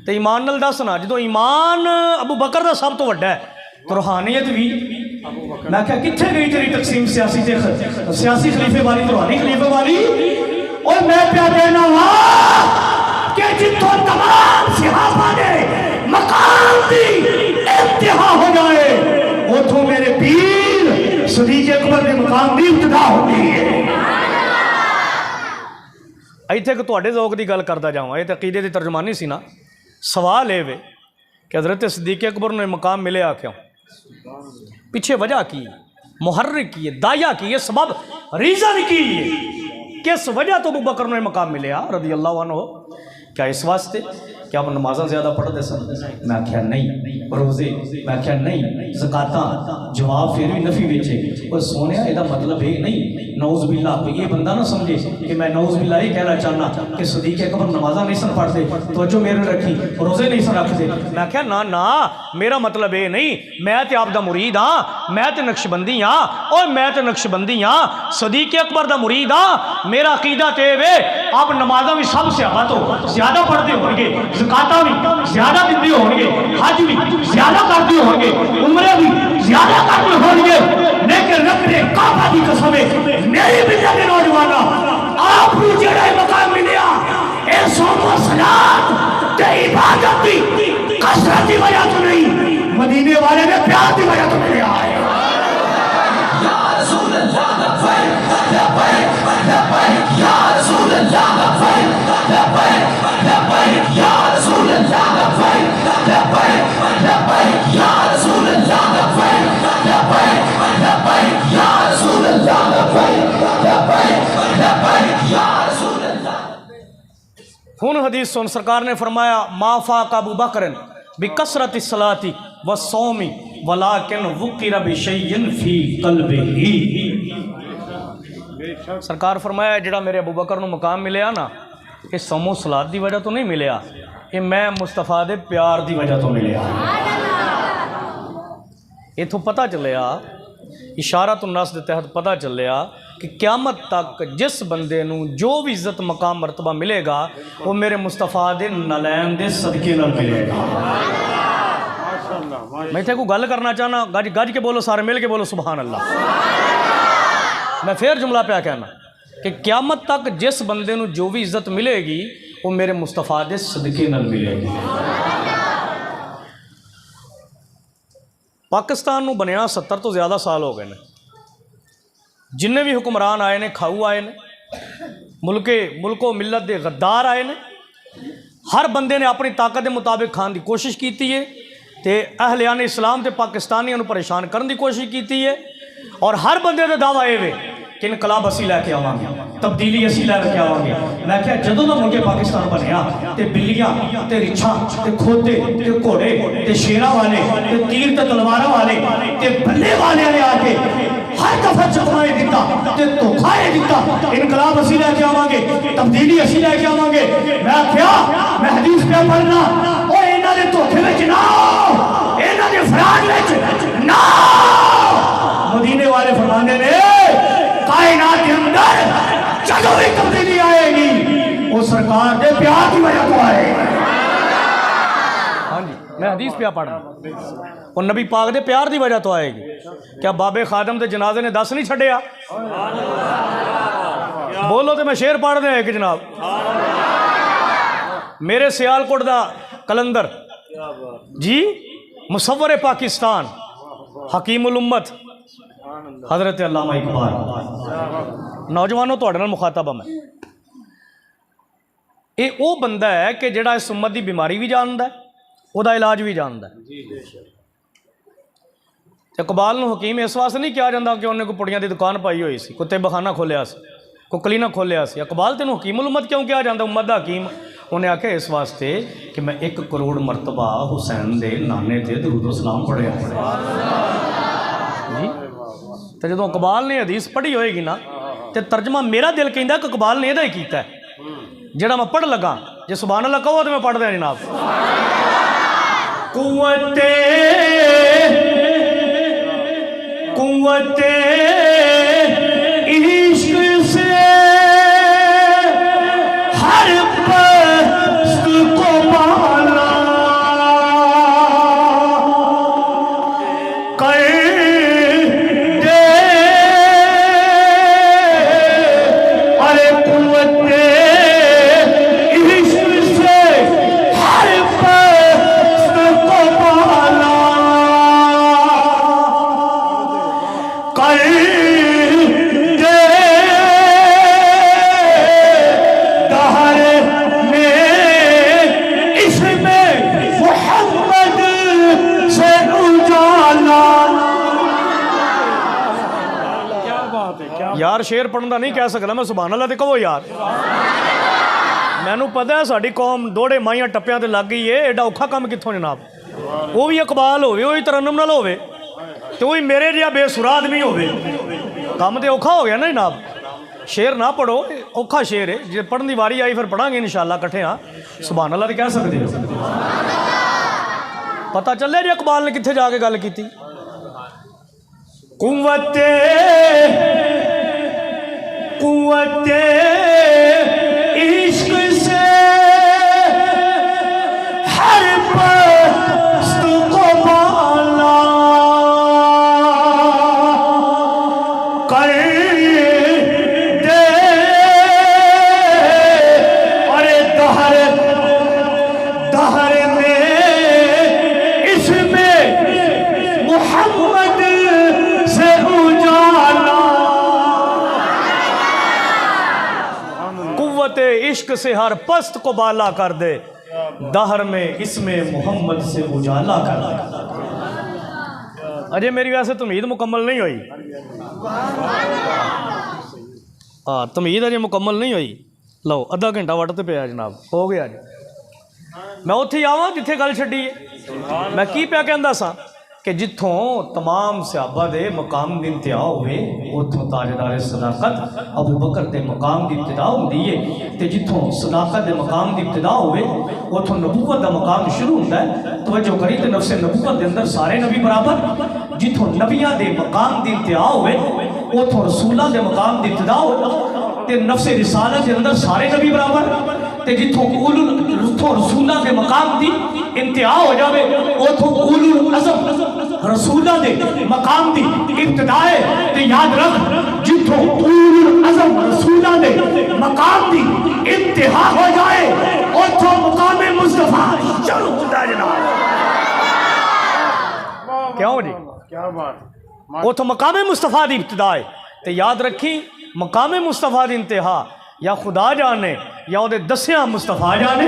تو ایمان نال دسنا جدو ایمان ابو بکر دا سب تو وڈا ہے تو روحانیت بھی، میں کہا کتھے گئی تیری تقسیم سیاسی خلیفے والی تو روحانی خلیفے والی؟ اور میں پیا دینا ہاں کہ جتوں تمام صحابہ نے مقام دی انتہا ہو جائے اتھوں میرے پیر صدیق اکبر کے مقام دی ابتدا ہوگی ہے۔ ایتھے کہ تواڈے ذوق دی گل کردا جاواں، یہ تے عقیدے دی ترجمانی سی نا۔ سوال اے وے کہ حضرت صدیق اکبر نے مقام ملیا کیوں؟ پیچھے وجہ کی ہے، محرک کی ہے، داعیہ کی ہے، سبب ریزن کی ہے، کس وجہ تو ابو بکر نے مقام ملیا رضی اللہ عنہ؟ کیا اس واسطے کہ آپ نمازاں زیادہ پڑھتے سن؟ میں کہا نہیں۔ روزے؟ میں کہا نہیں۔ زکاتاں؟ جواب پھر بھی نفی وچے۔ اور سونیا یہ مطلب ہے نہیں، نعوذ باللہ یہ بندہ نہ سمجھے کہ میں نعوذ باللہ یہ کہنا چاہنا کہ صدیق اکبر نمازاں نہیں سن پڑھتے، توجہ میرے رکھی، روزے نہیں سن رکھتے۔ میں کہا نا نا، میرا مطلب یہ نہیں، میں تے آپ دا مرید ہاں، میں تے نقشبندی ہاں، اور میں تے نقشبندی ہاں، صدیق اکبر دا مرید ہاں۔ میرا عقیدہ تے وے آپ نمازاں بھی سب صحابہ تو زیادہ پڑھتے ہوں گے، زکاتاں بھی زیادہ دیندے ہوں گے، حج بھی زیادہ کرتے ہوں گے، عمرے بھی زیادہ کرتے ہوں گے، لیکن رب نے کعبہ دی قسم ہے میری ملت کے نوجوانا آپ کو جڑا مقام ملیا اے صوم و صلاۃ تے عبادت دی کثرت دی وجہ تو نہیں، مدینے والے نے پیار دی وجہ تو ملیا ہے۔ یا رسول اللہ لبیک لبیک لبیک، یا رسول اللہ لبیک لبیک لبیک، یا رسول اللہ لبیک لبیک لبیک، یا رسول اللہ لبیک لبیک لبیک، یا رسول اللہ لبیک لبیک لبیک، یا رسول اللہ۔ ہن حدیث سن، سرکار نے فرمایا ما فاق ابو بکر بکثرت الصلاۃ والصوم ولکن وقر بشیء فی قلبہ۔ سرکار فرمایا جڑا میرے ابو بکر نو مقام ملیا نا، یہ صوم و صلاۃ دی وجہ تو نہیں ملیا، یہ میں مصطفیٰ دے پیار دی وجہ تو ملیا۔ یہ تو پتہ چلیا، اشارۃ الناس دے تحت پتہ چلیا کہ قیامت تک جس بندے نو جو بھی عزت مقام مرتبہ ملے گا وہ میرے مصطفیٰ دے نلین دے صدقے نال ملے گا۔ میں تے کو گل کرنا چاہنا، گج کے بولو، سارے مل کے بولو سبحان اللہ۔ میں پھر جملہ پہ کہنا کہ قیامت تک جس بندے نو جو بھی عزت ملے گی وہ میرے مصطفیٰ دے صدقے نال ملے گی۔ پاکستان نو بنیا 70 تو زیادہ سال ہو گئے نے، جن بھی حکمران آئے نے کھاؤ آئے نے، ملک و ملت دے غدار آئے نے، ہر بندے نے اپنی طاقت کے مطابق کھان کی کوشش کی ہے تے اہلیان اسلام تے پاکستانیوں کو پریشان کرنے کی کوشش کی ہے، اور ہر بندے کا دعویٰ یہ ہے کہ انقلاب اسی لے کے آواں گے، تبدیلی اسی لے کے آواں گے۔ میں کہا جدوں دا ملک پاکستان بنیا تے بلیاں تے رچھاں تے کھوتے تے گھوڑے تے شیراں والے تے تیر تے تلواراں والے تے بلے والے نے آ کے ہر دفعہ چکھائے دیتا تے دھوکھائے دیتا، انقلاب اسی لے کے آواں گے، تبدیلی اسی لے کے آواں گے۔ میں کیا میں حدیث پہ پڑھنا او انہاں دے دھوکھے وچ نہ آؤ، انہاں دے فراڈ وچ نہ آؤ۔ مدینے والے فرماندے نے کائنات کے اندر جدوں بھی تبدیلی آئے گی وہ سرکار دے پیار کی وجہ تو آئے گی۔ ہاں جی میں حدیث پہ پڑھنا اور نبی پاک دے پیار دی وجہ تو آئے گی۔ کیا بابے خادم دے جنازے نے 10 نہیں چھڑیا؟ بولو تو میں شعر پڑھ دیں ایک جناب۔ میرے سیالکوٹ دا کلندر جی مصور پاکستان حکیم الامت حضرت علامہ اقبال، نوجوانوں تواڈے نال مخاطب ہوں میں، یہ وہ بندہ ہے کہ جڑا اس امت دی بیماری بھی جاندا ہے، وہ دا علاج بھی جاندا ہے۔ اقبال نو حکیم اس واسطے نہیں کیا جاتا کہ انہیں کوئی پڑیاں دی دکان پائی ہوئی سی، کوئی طب خانہ کھولیا سی، کوئی کلینہ کھولیا سی۔ اقبال تینوں حکیم الامت کیوں کیا جاتا، امت دا حکیم؟ انہیں آکھیا اس واسطے کہ میں 1 کروڑ مرتبہ حسین دے نانے تے درود و سلام پڑھیا جی۔ تو جدوں اقبال نے حدیث پڑھی ہوئے گی نا تے ترجمہ میرا دل کہندا کہ اقبال نے یہ کیتا ہے جڑا میں پڑھ لگا۔ جے سبحان اللہ کہو تو میں پڑھ دیا جناب۔ قوت عشق سے ہر پست کو بالا کر دے، ارے قوت عشق سے ہر پست کو بالا کر دے، دہر میں اس میں محمد سے اجالا۔ یار شعر پڑھنا نہیں کہہ سکتا میں، سبحان اللہ تے کہو یار۔ مینوں پتہ ہے ساڈی قوم دوڑے مائیاں ٹپیاں تے لگ گئی ہے، ایڈا اوکھا کام کتھوں جناب؟ وہ بھی اقبال ہوئے، وہی ترنم نال ہوئے تو وہی میرے جہاں بے سرا آدمی ہوئے، کام تے اوکھا ہو گیا نا جناب۔ شعر نہ پڑھو، اوکھا شعر ہے، جی پڑھن دی واری آئی پھر پڑھاں گے انشاءاللہ کٹھے ہاں۔ سبحان اللہ تے کہہ سکتے ہو، پتہ چلے جی اقبال نے کتھے جا کے گل کیتی۔ قوت عشق سے ہر پست کو بالا کر دے، ارے دہر میں اس میں محمد سے اجالا۔ قوت عشق سے ہر پست کو بالا کر دے، دہر میں اس میں محمد سے اجالا کر دے۔ اجے میری ویسے تمہید مکمل نہیں ہوئی، تمہید اجے مکمل نہیں ہوئی۔ لو ادھا گھنٹہ وٹتے پیا جناب، ہو گیا جی۔ میں اتھے ہی آواں جتھے گل چھڈی ہے۔ میں کی پیا کہندا سا کہ جتھوں تمام صحابہ دے مقام دی انتہا ہوئے اتھوں تاجدار صداقت ابو بکر دے مقام دی ابتدا ہوندی ہے، تے جتھوں صداقت دے مقام دی ابتدا ہوئے اتھوں نبوت دا مقام شروع ہوندا ہے۔ توجہ کری تے نفس نبوت دے اندر سارے نبی برابر، جتھوں نبیاں دے مقام دی انتہا ہوئے اتھوں رسولاں دے مقام دی ابتدا ہو، تے نفس رسالت دے اندر سارے نبی برابر، تے جتھوں رسولاں دے مقام دی انتہا ہو جاوے اتھوں اولو العزم رسولاں دے مقام دی ابتدا ہے۔ تے یاد رکھ جتھوں اولو العزم رسولاں دے مقام دی انتہا ہو جائے اتھوں مقام مصطفیٰ شروع ہوتا ہے جناب۔ کیوں جی؟ کیا بات، اتھوں مقام مصطفیٰ دی ابتدا ہے۔ تے یاد رکھی مقام مصطفیٰ دی انتہا یا خدا جانے یا وہ دسیاں مصطفیٰ جانے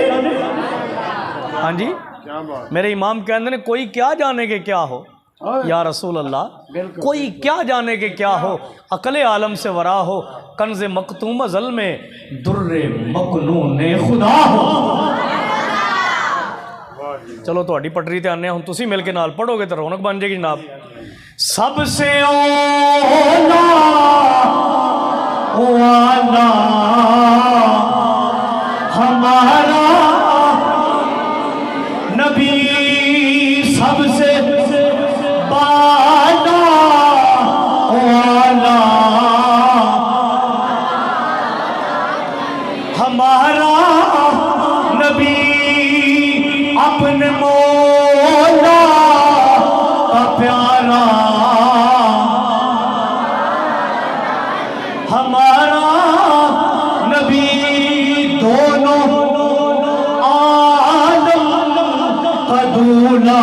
ہاں جی کیا بات. میرے امام کہتے ہیں کوئی کیا جانے کے کیا ہو یا رسول اللہ، کوئی کیا جانے کے کیا ہو، عقل عالم سے ورا ہو، کنز مکتوم ازل میں در مکنون خدا ہو. چلو تہاڈی پٹری تے آنے ہوں، تسی مل کے نال پڑھو گے تو رونق بن جائے گی جناب. سب سے اولا والا ہمارا نبی، سب سے بالا والا ہمارا نبی، اپنے مولا کا پیارا ہمارا نبی، دونوں عالم کا دولا.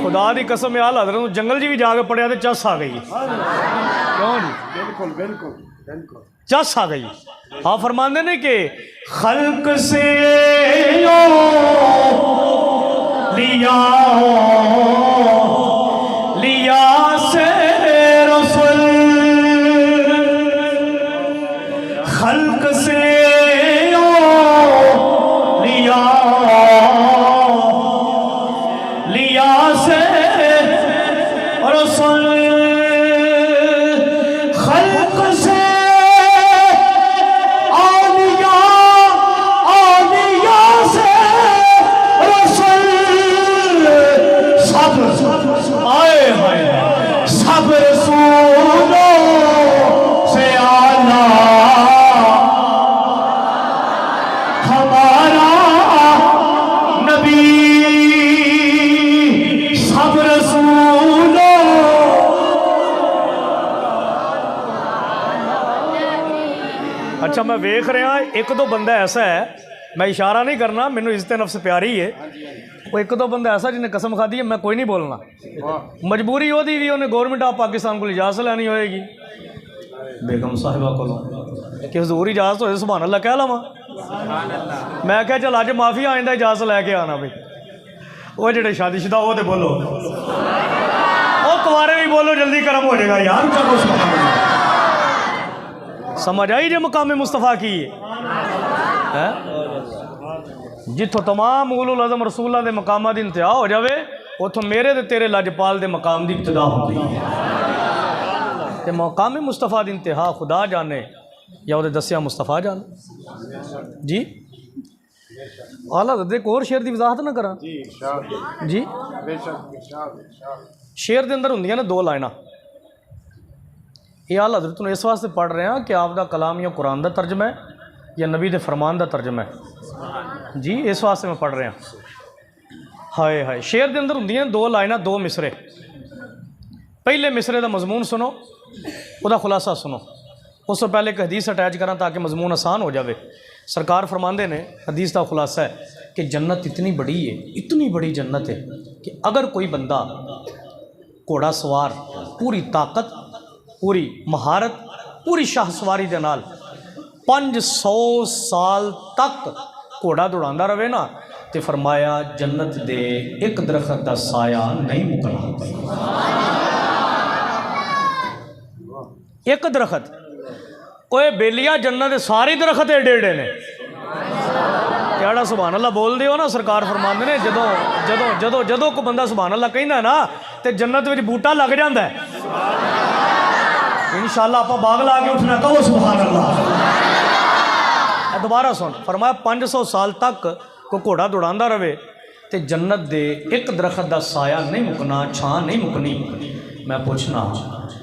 خدا دی قسم اعلی حضرت جنگل جی بھی جا کے پڑھیا تو چس آ گئی. کیوں جی؟ بالکل بالکل بالکل چس آ گئی. ہاں فرماندے نے کہ خلق سے لیا سے رسول، خلق سے لیا سے رسول، خلق سے سب رسولوں سے آنا ہمارا نبی، سب رسولوں. اچھا میں ویکھ رہا ایک دو بندہ ایسا ہے، میں اشارہ نہیں کرنا، مینو عزت نفس پیاری ہے، وہ ایک دو بندہ ایسا جنہیں قسم کھا دی ہے میں کوئی نہیں بولنا، مجبوری ہو دی بھی انہیں گورنمنٹ آف پاکستان کو اجازت لینی ہوئے گی بیگم صاحبہ کو کہ حضور اجازت ہوئے سبحان اللہ کہہ لوا. میں کہا چل اج معافی آئندہ اجازت لے کے آنا بھائی. وہ جڑے شادی شدہ وہ تو بولو، وہ کمارے بھی بولو، جلدی کرم ہو جائے گا یار. چلو سمجھ آئی جو مقام مصطفیٰ کی ہے، جتوں تمام اولو العزم رسول اللہ دے مقامات دی انتہا ہو جاوے، اتوں میرے دے تیرے لاجپال دے مقام دی ابتدا ہوتی ہے. تے مقام مصطفیٰ دی انتہا خدا جانے یا وہ دسیا مصطفیٰ جانے. جی اعلیٰ حضرت ایک اور شعر دی وضاحت نہ کراں جی ارشاد جی. بے شک ارشاد ارشاد. شعر دے اندر ہوندیاں نے دو لائناں، یہ اعلیٰ حضرت اس واسطے پڑھ رہے ہیں کہ آپ دا کلام یا قرآن دا ترجمہ ہے یا نبی دے فرمان دا ترجمہ ہے. جی اس واسطے میں پڑھ رہے ہیں. ہائے ہائے شعر دے اندر ہوندیاں دو لائناں دو مصرے. پہلے مصرے دا مضمون سنو، وہ دا خلاصہ سنو. اس سے پہلے ایک حدیث اٹیچ کریں تاکہ مضمون آسان ہو جاوے. سرکار فرماندے نے حدیث دا خلاصہ ہے کہ جنت اتنی بڑی ہے، اتنی بڑی جنت ہے کہ اگر کوئی بندہ گھوڑا سوار پوری طاقت، پوری مہارت، پوری شاہ سواری دے نال 500 سال تک گھوڑا دوڑاندا رہے نا، تے فرمایا جنت دے ایک درخت دا سایہ نہیں مکنا. ایک درخت کوئی بیلیا جنت دے ساری درخت ایڈے ایڈے نے. کیڑا سبحان اللہ بول دیو نا، سرکار فرماندے نے جدوں جدوں جدوں جدوں کو بندہ سبحان اللہ کہندا ہے نا تے جنت وچ بوٹا لگ جاندا ہے. انشاءاللہ آپ باغ لا کے اٹھنا کہو سبحان اللہ. دوبارہ سن فرمایا 500 سال تک کو گھوڑا دوڑاندا رہے تے جنت دے ایک درخت دا سایہ نہیں مکنا، چھان نہیں مکنی. میں پوچھنا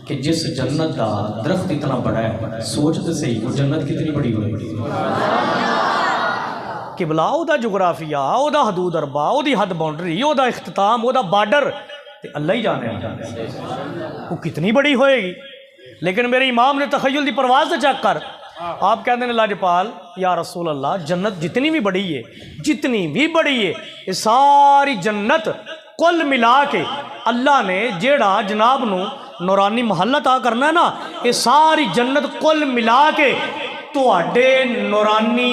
کہ جس جنت دا درخت اتنا بڑا ہے، سوچتے صحیح وہ جنت کتنی بڑی ہوئی. قبلہ او دا جغرافیہ، او دا حدود اربا، او دی حد باؤنڈری، او دا اختتام، او دا بارڈر تے اللہ ہی جانے وہ کتنی بڑی ہوئے گی. لیکن میرے امام نے تخیل دی پرواز سے چیک کر، آپ کہتے ہیں لاجپال یا رسول اللہ جنت جتنی بھی بڑی ہے، جتنی بھی بڑی ہے، یہ ساری جنت کل ملا کے اللہ نے جیڑا جناب نو نورانی محل عطا کرنا ہے نا، یہ ساری جنت کل ملا کے ਤੁਹਾਡੇ ਨੂਰਾਨੀ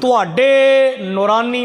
ਤੁਹਾਡੇ ਨੂਰਾਨੀ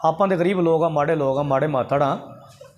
ਆਪਾਂ ਦੇ ਗਰੀਬ ਲੋਕ ਆ, ਮਾੜੇ ਲੋਕ ਆ, ਮਾੜੇ ਮਾਤੜ ਆ,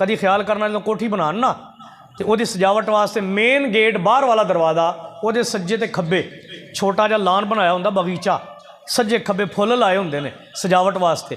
ਕਦੀ ਖਿਆਲ ਕਰਨਾ ਜਦੋਂ ਕੋਠੀ ਬਣਾਉਣ ਨਾ ਤੇ ਉਹਦੀ ਸਜਾਵਟ ਵਾਸਤੇ ਮੇਨ ਗੇਟ ਬਾਹਰ ਵਾਲਾ ਦਰਵਾਜ਼ਾ, ਉਹਦੇ ਸੱਜੇ ਤੇ ਖੱਬੇ ਛੋਟਾ ਜਿਹਾ ਲਾਨ ਬਣਾਇਆ ਹੁੰਦਾ, ਬਗੀਚਾ, ਸੱਜੇ ਖੱਬੇ ਫੁੱਲ ਲਾਏ ਹੁੰਦੇ ਨੇ ਸਜਾਵਟ ਵਾਸਤੇ।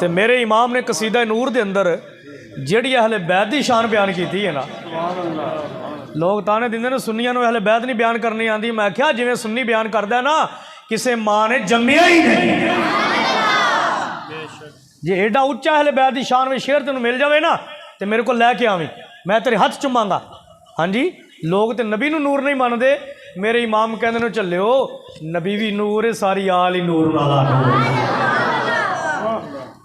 ਤੇ ਮੇਰੇ ਇਮਾਮ ਨੇ ਕਸੀਦਾ ਨੂਰ ਦੇ ਅੰਦਰ ਜਿਹੜੀ ਅਹਲੇ ਬੈਤ ਦੀ ਸ਼ਾਨ ਬਿਆਨ ਕੀਤੀ ਹੈ ਨਾ, ਲੋਕ ਤਾਨੇ ਦਿੰਦੇ ਨੇ ਸੁੰਨੀਆਂ ਨੂੰ ਅਹਲੇ ਬੈਤ ਨਹੀਂ ਬਿਆਨ ਕਰਨੀ ਆਉਂਦੀ। ਮੈਂ ਕਿਹਾ ਜਿਵੇਂ ਸੁੰਨੀ ਬਿਆਨ ਕਰਦਾ ਨਾ, ਕਿਸੇ ਮਾਂ ਨੇ ਜੰਮਿਆ ਹੀ ਨਹੀਂ। ਜੇ ਐਡਾ ਉੱਚਾ ਅਹਲੇ ਬੈਤ ਦੀ ਸ਼ਾਨ ਵਿੱਚ ਸ਼ੇਰ ਤੈਨੂੰ ਮਿਲ ਜਾਵੇ ਨਾ ਤੇ ਮੇਰੇ ਕੋਲ ਲੈ ਕੇ ਆਵੀਂ, ਮੈਂ ਤੇਰੇ ਹੱਥ ਚੁੰਮਾਂਗਾ। ਹਾਂਜੀ, ਲੋਕ ਤੇ ਨਬੀ ਨੂੰ ਨੂਰ ਨਹੀਂ ਮੰਨਦੇ। ਮੇਰੇ ਇਮਾਮ ਕਹਿੰਦੇ ਨੇ ਚੱਲਿਓ ਨਬੀ ਵੀ ਨੂਰ ਹੈ, ਸਾਰੀ ਆਲ ਹੀ ਨੂਰ ਵਾਲਾ ਨੂਰ।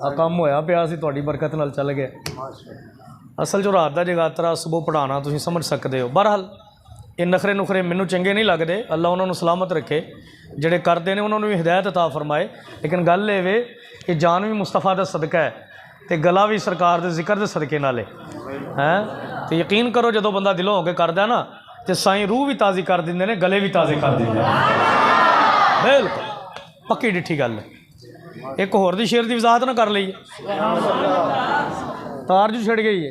ਆ ਕੰਮ ਹੋਇਆ ਪਿਆ ਸੀ, ਤੁਹਾਡੀ ਬਰਕਤ ਨਾਲ ਚੱਲ ਗਿਆ। ਅਸਲ 'ਚ ਰਾਤ ਦਾ ਜਗਾਤਰਾ ਸੁਬਹ ਪੜ੍ਹਾਉਣਾ ਤੁਸੀਂ ਸਮਝ ਸਕਦੇ ਹੋ। ਬਹਰਹਾਲ ਇਹ ਨਖਰੇ ਨੁਖਰੇ ਮੈਨੂੰ ਚੰਗੇ ਨਹੀਂ ਲੱਗਦੇ, ਅੱਲਾ ਉਹਨਾਂ ਨੂੰ ਸਲਾਮਤ ਰੱਖੇ, ਜਿਹੜੇ ਕਰਦੇ ਨੇ ਉਹਨਾਂ ਨੂੰ ਵੀ ਹਿਦਾਇਤ ਅਤਾ ਫਰਮਾਏ। ਲੇਕਿਨ ਗੱਲ ਇਹ ਵੇ ਕਿ ਜਾਨ ਵੀ ਮੁਸਤਫਾ ਦਾ ਸਦਕਾ ਹੈ ਤੇ ਗਲਾ ਵੀ ਸਰਕਾਰ ਦੇ ਜ਼ਿਕਰ ਦੇ ਸਦਕੇ ਨਾਲ ਹੈ। ਤੇ ਯਕੀਨ ਕਰੋ ਜਦੋਂ ਬੰਦਾ ਦਿਲੋਂ ਹੋ ਕੇ ਕਰਦਾ ਨਾ ਤੇ ਸਾਈਂ ਰੂਹ ਵੀ ਤਾਜ਼ੀ ਕਰ ਦਿੰਦੇ ਨੇ, ਗਲੇ ਵੀ ਤਾਜ਼ੇ ਕਰ ਦਿੰਦੇ ਨੇ। ਬਿਲਕੁਲ ਪੱਕੀ ਡਿੱਠੀ ਗੱਲ ਹੈ। ਇੱਕ ਹੋਰ ਦੀ ਸ਼ੇਰ ਦੀ ਵਜ਼ਾਹਤ ਨਾ ਕਰ ਲਈਏ, ਤਾਰ ਜੂ ਛਿੜ ਗਈ ਹੈ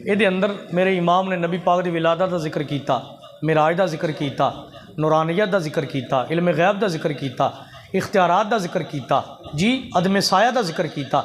ਇਹਦੇ ਅੰਦਰ ਮੇਰੇ ਇਮਾਮ ਨੇ ਨਬੀ ਪਾਕ ਦੀ ਵਿਲਾਦਤ ਦਾ ਜ਼ਿਕਰ ਕੀਤਾ, ਮਿਰਾਜ ਦਾ ਜ਼ਿਕਰ ਕੀਤਾ, ਨੂਰਾਨੀਅਤ ਦਾ ਜ਼ਿਕਰ ਕੀਤਾ, ਇਲਮ ਗੈਬ ਦਾ ਜ਼ਿਕਰ ਕੀਤਾ, ਇਖਤਿਆਰਾਤ ਦਾ ਜ਼ਿਕਰ ਕੀਤਾ ਜੀ, ਅਦਮ ਸਾਇਆ ਦਾ ਜ਼ਿਕਰ ਕੀਤਾ,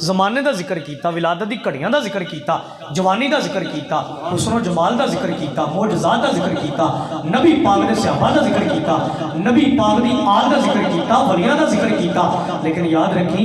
ਜ਼ਮਾਨੇ ਦਾ ਜ਼ਿਕਰ ਕੀਤਾ, ਵਿਲਾਦਤ ਦੀ ਘੜੀਆਂ ਦਾ ਜ਼ਿਕਰ ਕੀਤਾ, ਜਵਾਨੀ ਦਾ ਜ਼ਿਕਰ ਕੀਤਾ, ਹੁਸਨ ਜਮਾਲ ਦਾ ਜ਼ਿਕਰ ਕੀਤਾ, ਮੌਜਜ਼ਾਤ ਦਾ ਜ਼ਿਕਰ ਕੀਤਾ, ਨਬੀ ਪਾਕ ਦੇ ਸਹਾਬਾ ਦਾ ਜ਼ਿਕਰ ਕੀਤਾ, ਨਬੀ ਪਾਕ ਦੀ ਆਲ ਦਾ ਜ਼ਿਕਰ ਕੀਤਾ, ਵਲੀਆਂ ਦਾ ਜ਼ਿਕਰ ਕੀਤਾ। ਲੇਕਿਨ ਯਾਦ ਰੱਖੀ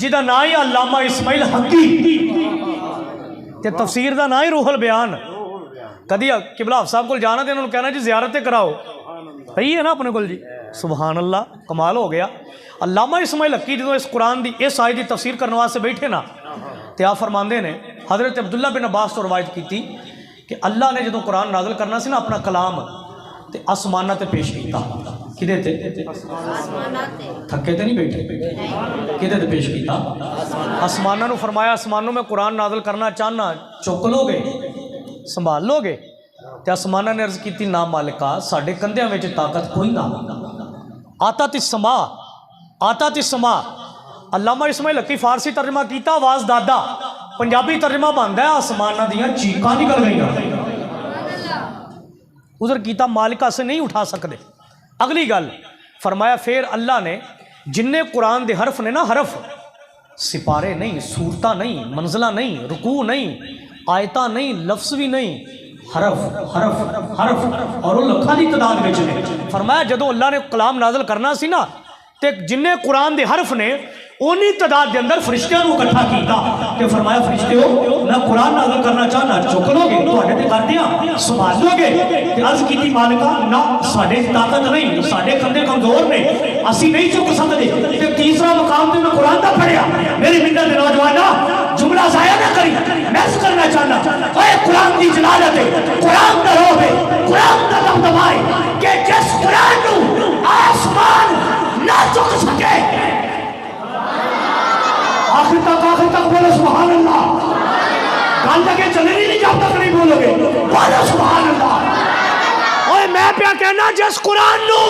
جہدا نا ہی علامہ اسماعیل حقی تے تفسیر دا نا ہی روح البیان. کدی قبلہ حافظ صاحب کو جانا تے انہوں نے کہنا جی زیارتیں کراؤ. صحیح ہے نا اپنے کول جی. سبحان اللہ, کمال ہو گیا. علامہ اسماعیل حقی جدوں اس قرآن دی اس آیت دی تفسیر کرنے واسطے بیٹھے نا تے آپ فرماندے نے حضرت عبداللہ بن عباس تو روایت کیتی کہ اللہ نے جدوں قرآن نازل کرنا سی نا اپنا کلام تے آسمانہ تے پیش کیتا. کدے تے تھکے تے نہیں بیٹھے, کدے تے پیش کیتا آسمانہ نو. فرمایا آسمانوں میں قرآن نازل کرنا چاہنا چک لو گے, سنبھال لو گے. تے آسمانہ نے عرض کیتی نا مالکا ساڈے کندھیاں وچ طاقت کوئی نہ. آتا تی سما, آتا تی سما. علامہ اسماعیل حقی فارسی ترجمہ کیتا آواز دادا, پنجابی ترجمہ بندا ہے آسمانہ دیاں چیخاں نکل گئیاں. ادھر کیتا مالکہ سے نہیں اٹھا سکتے. اگلی گل فرمایا پھر اللہ نے جننے قرآن دے حرف نے نا, حرف سپارے نہیں, صورتاں نہیں, منزلہ نہیں, رکوع نہیں, آیتاں نہیں, لفظ بھی نہیں, حرف حرف حرف اور وہ لکھاں دی تعداد وچ نے. فرمایا جدوں اللہ نے کلام نازل کرنا سی نا تے جننے قرآن دے حرف نے اونی تعداد دے اندر فرشتیاں نو اکٹھا کیتا کہ فرمایا فرشتیو میں قرآن نازل کرنا چاہنا چک لو گے, تواڈے تے کر دیاں سنبھال لو گے. تے عرض کیتی مالکا نہ ساڈے طاقت نہیں, ساڈے کندھے کمزور نے, اسی نہیں چک سکدے. تے تیسرا مقام تے میں قرآن دا پڑھیا. میری ملت دے نوجوانا جملہ ضائع نہ کری, میں کرنا چاہنا اے قرآن دی جلالت ہے, قرآن دا روح ہے, قرآن دا دبدبا ہے کہ جس قرآن نو آسمان نہ چک سکے. آخر تک بولو سبحان اللہ. گل لگے چلے نہیں جب تک نہیں بولو گے, بولو سبحان اللہ. اوے میں پیا کہنا جس قرآن نو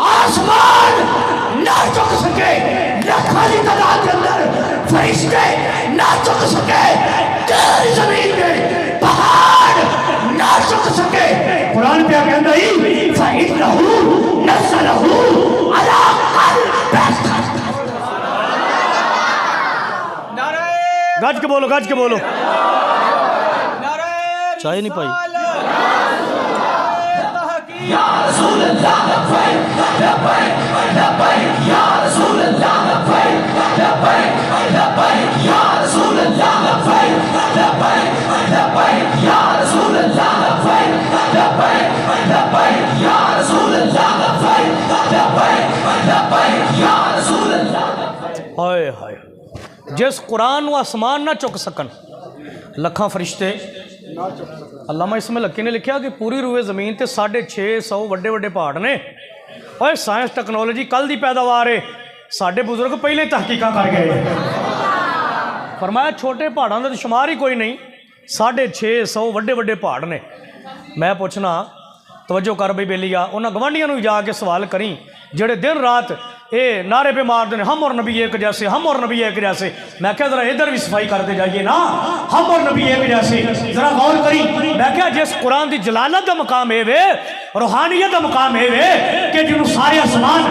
آسمان نہ چک سکے, لکھاں دی تعداد کے اندر فرشتے نہ چک سکے, تیری زمین میں پہاڑ نہ چک سکے, قرآن پیا کہنا ہی فَإِنَّهُ نَزَّلَهُ عَلَىٰ قَلْبِكَ. گج کے بولو, گج کے بولو. چاہیے نہیں پائی. یا رسول اللہ لبیک لبیک لبیک یا رسول اللہ لبیک لبیک لبیک یا رسول اللہ لبیک لبیک لبیک یا رسول اللہ لبیک لبیک لبیک یا رسول اللہ لبیک لبیک لبیک یا رسول اللہ. ہائے ہائے, جس قرآن و آسمان نہ چک سکن, لکھاں فرشتے. علامہ اسماعیل حقی نے لکھیا کہ پوری روئے زمین تے 650 وڈے وڈے پہاڑ نے. اوے سائنس ٹیکنالوجی کل دی پیداوار ہے, ساڈے بزرگ پہلے تحقیقاں کر گئے. فرمایا چھوٹے پہاڑاں دا شمار ہی کوئی نہیں, 650 وڈے وڈے پہاڑ نے. میں پوچھنا توجہ کر بھئی بیلیا, انہاں گوانڈیاں نو جا کے سوال کریں جڑے دن رات اے نعرے پہ مار دینے ہم اور نبی ایک جیسے, ہم اور نبی ایک جیسے. میں کہا ذرا ادھر بھی صفائی کرتے جائیے نا, ہم اور نبی ایک جیسے. ذرا غور کریں. میں کہا جس قرآن دی جلالت دا مقام ہے وے, روحانیت دا مقام ہے وے کہ جنہوں سارے آسمان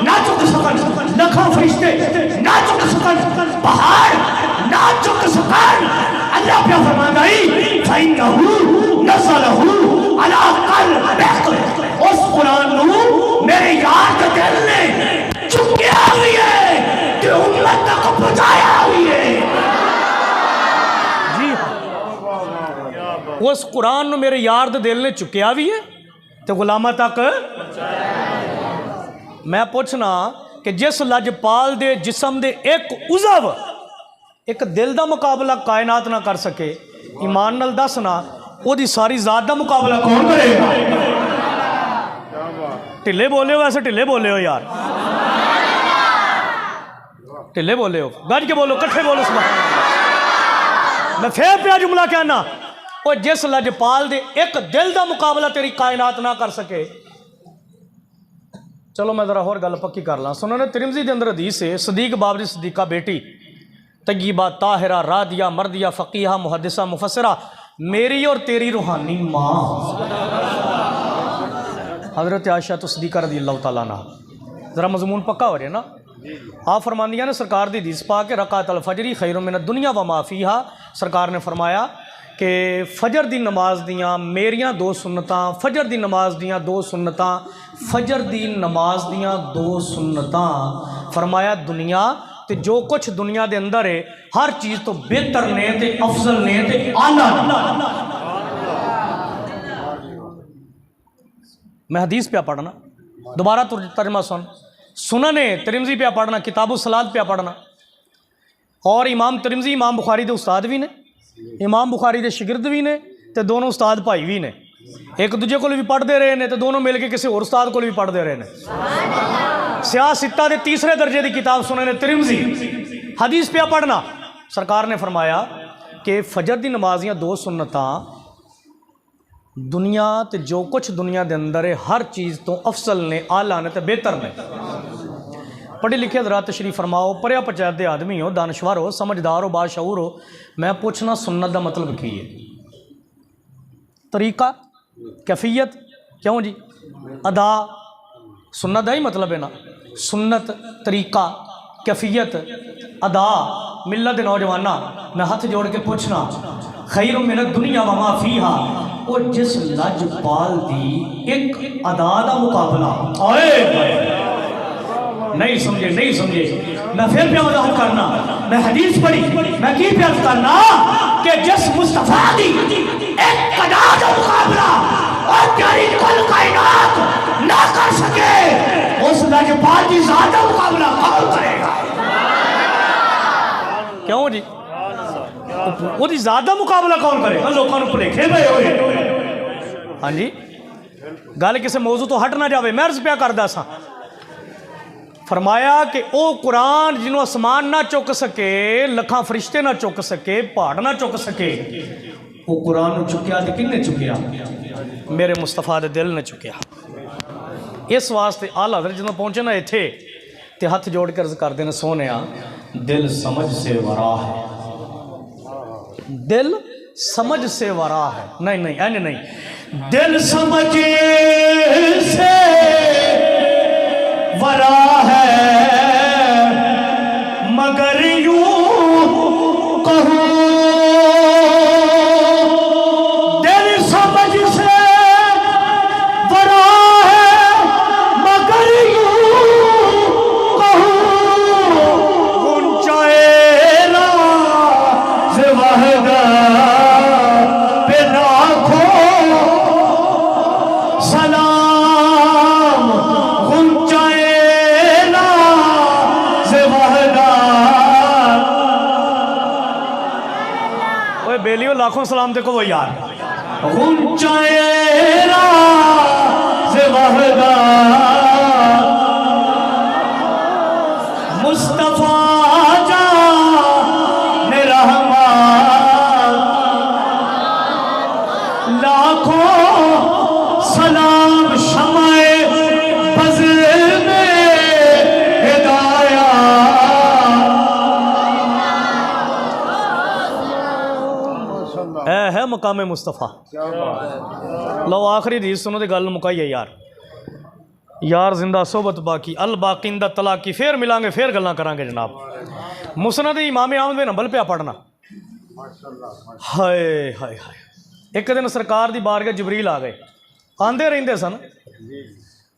نہ چک سکن, لکھاں فرشتے نہ چک سکن, پہاڑ نہ چک سکن. اللہ پہ فرماتا ہی فَإِنَّهُ نَزَّلَهُ عَلَىٰ قَلْبِكَ. اس قرآن نو میرے یاد دل نے چکیا ہوئی ہے کہ امت تک پہنچایا ہوئی ہے. جی اس قرآن نو میرے یار دل نے چکیا بھی ہے تو غلامہ تک. میں پوچھنا کہ جس لجپال دے جسم دے ایک عضو ایک دل دا مقابلہ کائنات نہ کر سکے, ایمان نال دسنا وہ دی ساری ذات دا مقابلہ کون کرے گا. ٹھلے بولے ہو, ایسے ٹھلے بولے ہو یار, ٹھلے بولے ہو. گج کے بولو, کٹھے بولو سبحان اللہ. میں پھر پیا جملہ کہنا, وہ جس لجپال دے ایک دل دا مقابلہ تیری کائنات نہ کر سکے. چلو میں ذرا اور گل پکی کر لاں. سنن ترمذی دے اندر حدیث ہے, صدیق باب دی صدیقہ بیٹی طیبہ طاہرہ رادیہ مردیہ فقیہہ محدثہ مفسرہ, میری اور تیری روحانی ماں حضرت عائشہ تو صدیقہ رضی اللہ تعالیٰ عنہ. ذرا مضمون پکا ہو رہے نا. آپ فرماندیاں نے سرکار دی حدیث پاک رکعت الفجری خیر من الدنیا وما فیہا. سرکار نے فرمایا کہ فجر دی نماز دیاں میریاں 2 سنتاں, فجر دی نماز دیاں 2 سنتاں, فجر دی نماز دیاں 2 سنتاں. فرمایا دنیا تے جو کچھ دنیا دے اندر ہے ہر چیز تو بہتر نے تے افضل نے تے اعلیٰ نے. میں حدیث پہ پڑھنا دوبارہ ترجمہ سنن ترمذی پہ پڑھنا کتاب الصلاۃ پہ پڑھنا. اور امام ترمذی امام بخاری دے استاد بھی نے, امام بخاری دے شگرد بھی نے تے دونوں استاد بھائی بھی نے, ایک دوجے کو بھی پڑھتے رہے نے تے دونوں مل کے کسی اور استاد کو بھی پڑھتے رہے نے. سیاہ ستہ دے تیسرے درجے دی کتاب سنن ترمذی حدیث پہ پڑھنا. سرکار نے فرمایا کہ فجر دی نمازیاں 2 سنتاں دنیا تے جو کچھ دنیا دے اندر ہے ہر چیز تو افضل نے اعلیٰ نے تے بہتر نے. پڑھے لکھے حضرات تشریف فرماؤ, پڑھیا پچھاتے دے آدمی ہو, دانشور ہو, سمجھدار ہو, باشعور ہو. میں پوچھنا سنت دا مطلب کی ہے؟ طریقہ, کیفیت, کیوں جی ادا, سنت دا ہی مطلب ہے نا. سنت, طریقہ, کیفیت, ادا. ملت دے نوجوانہ میں ہاتھ جوڑ کے پوچھنا خیر من الدنیا وما فیہا, اور جس لجپال دی ایک ادا دا مقابلہ نہیں سمجھے نہیں سمجھے. میں پھر پہ وضاحت کرنا, میں حدیث پڑھی, میں کی پیاز کرنا کہ جس مصطفیٰ دی ایک ادا دا مقابلہ اور پیاری کل کائنات نہ کر سکے, اس لجپال دی ذات دا مقابلہ کون کرے گا؟ کیوں جی وہ دی ذات دا مقابلہ کون کرے گا؟ لوگوں نے پلیکھے بھئے ہوئے. ہاں جی گل کسی موضوع تو ہٹ نہ جاوے. میں عرض پیا کردہ سا, فرمایا کہ او قرآن جنہوں آسمان نہ چک سکے, لکھاں فرشتے نہ چک سکے, پہاڑ نہ چک سکے, وہ قرآن چکیا تے کن نے چکیا؟ میرے مصطفیٰ دے دل نے چکیا. اس واسطے آل حضرت جنہوں پہنچے نا ایتھے تے ہاتھ جوڑ کے عرض کر دینا سونیا دل سمجھ سے ورا ہے, دل سمجھ سے ورا ہے. نہیں نہیں این نہیں, دل سمجھ سے ورا ہے مگر یوں کہوں, دل سمجھ سے ورا ہے مگر یوں کہوں, گنجائے راز وحدت پہ لاکھوں سلام, گنجائے بیلیو لاکھوں سلام دیکھو وہ یار. غنچۂ راز وحدت مصطفیٰ جان رحمت, لاکھوں سلام شمع بز میں ہدایت. ہے مقام مصطفیٰ. لو آخری حدیث سنو تے گل مکائی ہے یار. یار زندہ صحبت باقی الباقندہ طلاقی. پھر ملیں گے پھر گلاں کریں گے جناب. مسند امام احمد بن حنبل پہ پڑھنا. ہائے ہائے ہائے, ایک دن سرکار دی بارگاہ جبریل آ گئے. آندے رہندے سن,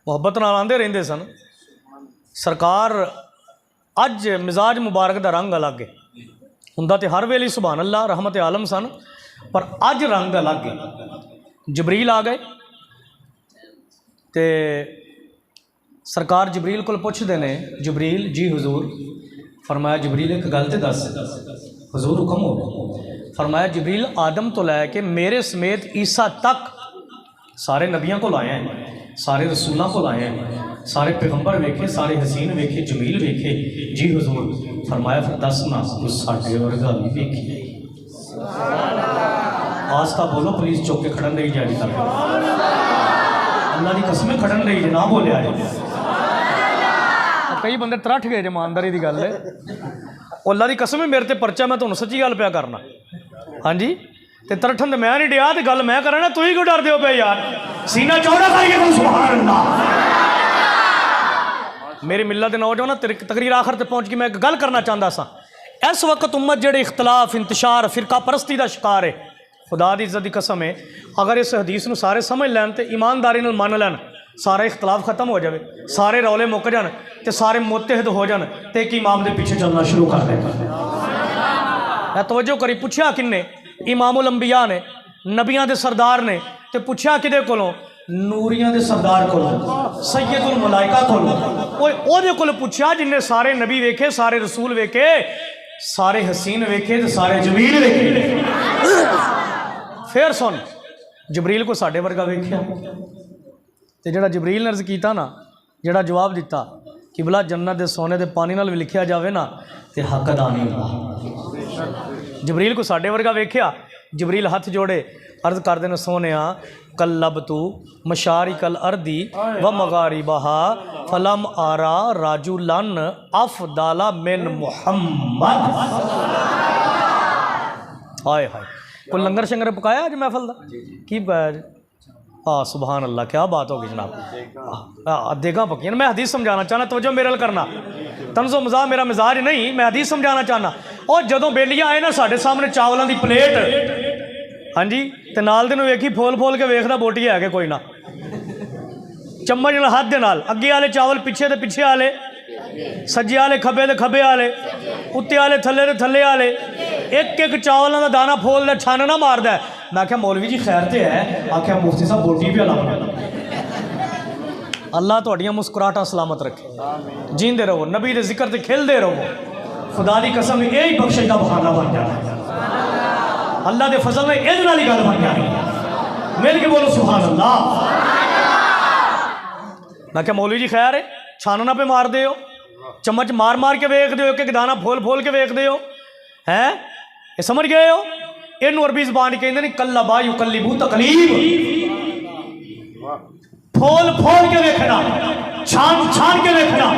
محبت نال آندے رہندے سن. سرکار اج مزاج مبارک دا رنگ الگ ہے. ہوندا تے ہر ویلے سبحان اللہ رحمت عالم سن, پر اج رنگ الگ ہے. جبریل آ گئے تے سرکار جبریل کو پوچھتے ہیں جبریل جی حضور. فرمایا جبریل ایک گل تے دس. حضور حکم ہو. فرمایا جبریل آدم تو لے کے میرے سمیت عیسیٰ تک سارے نبیاں کو لائے ہیں, سارے رسولوں کو لائے ہیں, سارے پیغمبر ویکھے, سارے حسین ویکھے, جمیل ویکھے. جی حضور. فرمایا پھر دس نا ساڈے ورگا بھی ویکھی. آستا بولو پلیز چوک کے کھڑن رہی جاری کر اللہ کی قسمیں کھڑن رہی جی نہ بولے آئے. کئی بندے ترٹ گئے ایمانداری کی گل ہے. اللہ کی قسم میرے تے پرچا میں تمہیں سچی گل پیا کرنا. ہاں جی تے ترٹھن تے میں نہیں ڈیا تے گل میں کرنا, تو ہی کیوں ڈر دیو پہ یار. سینہ چوڑا کر کے تم سبحان اللہ. میری ملت دے نوجوان تقریر آخر تے پہنچ کے میں ایک گل کرنا چاہتا سا. اس وقت امت جڑے اختلاف انتشار فرقہ پرستی دا شکار ہے, خدا دی عزت دی قسم ہے اگر اس حدیث نو سارے سمجھ لین تے ایمانداری نال مان لین سارا اختلاف ختم ہو جائے، سارے رولے مک جان تے سارے متحد ہو جان تے ایک امام دے پیچھے چلنا شروع کر دیں۔ توجہ کری، پوچھا کن نے؟ امام الانبیاء نے، نبیاں دے سردار نے، تے پوچھا کدے کولوں؟ نوریاں دے سردار کولوں، سید الملائکہ کولوں۔ او دے کول پوچھا جن نے سارے نبی ویکھے، سارے رسول ویکھے، سارے حسین ویکھے تے سارے جمیل ویکھے۔ پھر سن، جبریل کو ساڈے ورگا ویکھیا تے جڑا جبریل نے عرض کیتا نا، جڑا جواب دیتا کہ بلا جنت دے سونے دے پانی نال بھی لکھیا جاوے نا تے حق ادا نہیں ہوندا۔ جبریل کو ساڈے ورگا ویکھیا، جبریل ہاتھ جوڑے عرض کر دینا سونیا قلبت مشارق الارض و مغاربہا فلم آرا رجلا افضل من محمد۔ ہائے ہائے، کوئی لنگر شنگر پکایا آج محفل دا؟ کی پکایا جی؟ سبحان اللہ، کیا بات ہوگی جناب، دیگاں پکیاں۔ میں حدیث سمجھانا چاہنا، توجہ میرے کرنا، طنز و مزاح میرا مزاج نہیں، میں حدیث سمجھانا چاہنا۔ اور جدوں بیلیاں آئے نا ساڈے سامنے چاولاں دی پلیٹ، ہاں جی، تے نال دے نوں ویکھی پھول پھول کے ویکھدا بوٹی ہے کہ کوئی نہ، چمچ نال ہاتھ دے نال، اگے والے چاول پیچھے دے پیچھے والے، سجے والے کھبے دے کھبے والے، اُتے والے تھلے دے تھلے والے، ایک ایک چاولاں دا دانہ پھول دے چھان نہ ماردا ہے۔ میں کہا مولوی جی خیر تے ہے، آکھیا مفتی صاحب بوٹی پہ لاؤ۔ اللہ تہاڈیاں مسکراہٹاں سلامت رکھے، جیندے رہو، نبی دے ذکر تے کھیلدے رہو، خدا دی قسم یہی بخشش دا بہانہ بن جانا ہے، اللہ دے فضل میں یہ والی گل بن جانی ہے۔ مل کے بولو سبحان اللہ۔ میں کہا مولوی جی خیر ہے، چھاننا پہ مار دے ہو، چمچ مار مار کے ویکھ دے ہو، ایک ایک دانہ پھول پھول کے ویکھ دے ہو، ہیں یہ سمجھ گئے ہو؟ اینو عربی زبان کہندے نہیں قلبا یقلبو تقلیب، پھول پھول کے ویکھنا، چھان چھان کے ویکھنا،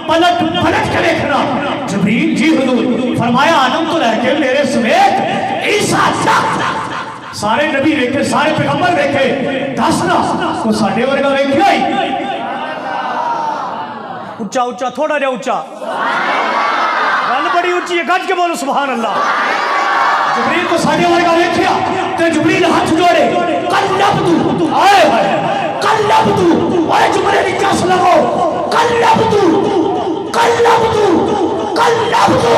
پلٹ پلٹ کے ویکھنا۔ جبریل جی حضور، فرمایا آدم تو رہ کے میرے سمیت عیسیٰ تک سارے نبی ویکھے، سارے پیغمبر ویکھے، دسنا کو ساڈے ورگا ویکھیا ہی؟ اچھا اچھا، تھوڑا جا اچھا، گل بڑی اچھی ہے، گج کے بولو سبحان اللہ۔ جبریل کو ساڈے ورگا ویکھیا تے جبریل ہاتھ جوڑے قلبتو، آئے ہائے قلبتو، اوے جملے دی کس لگو، قلبتو قلبتو قلبتو۔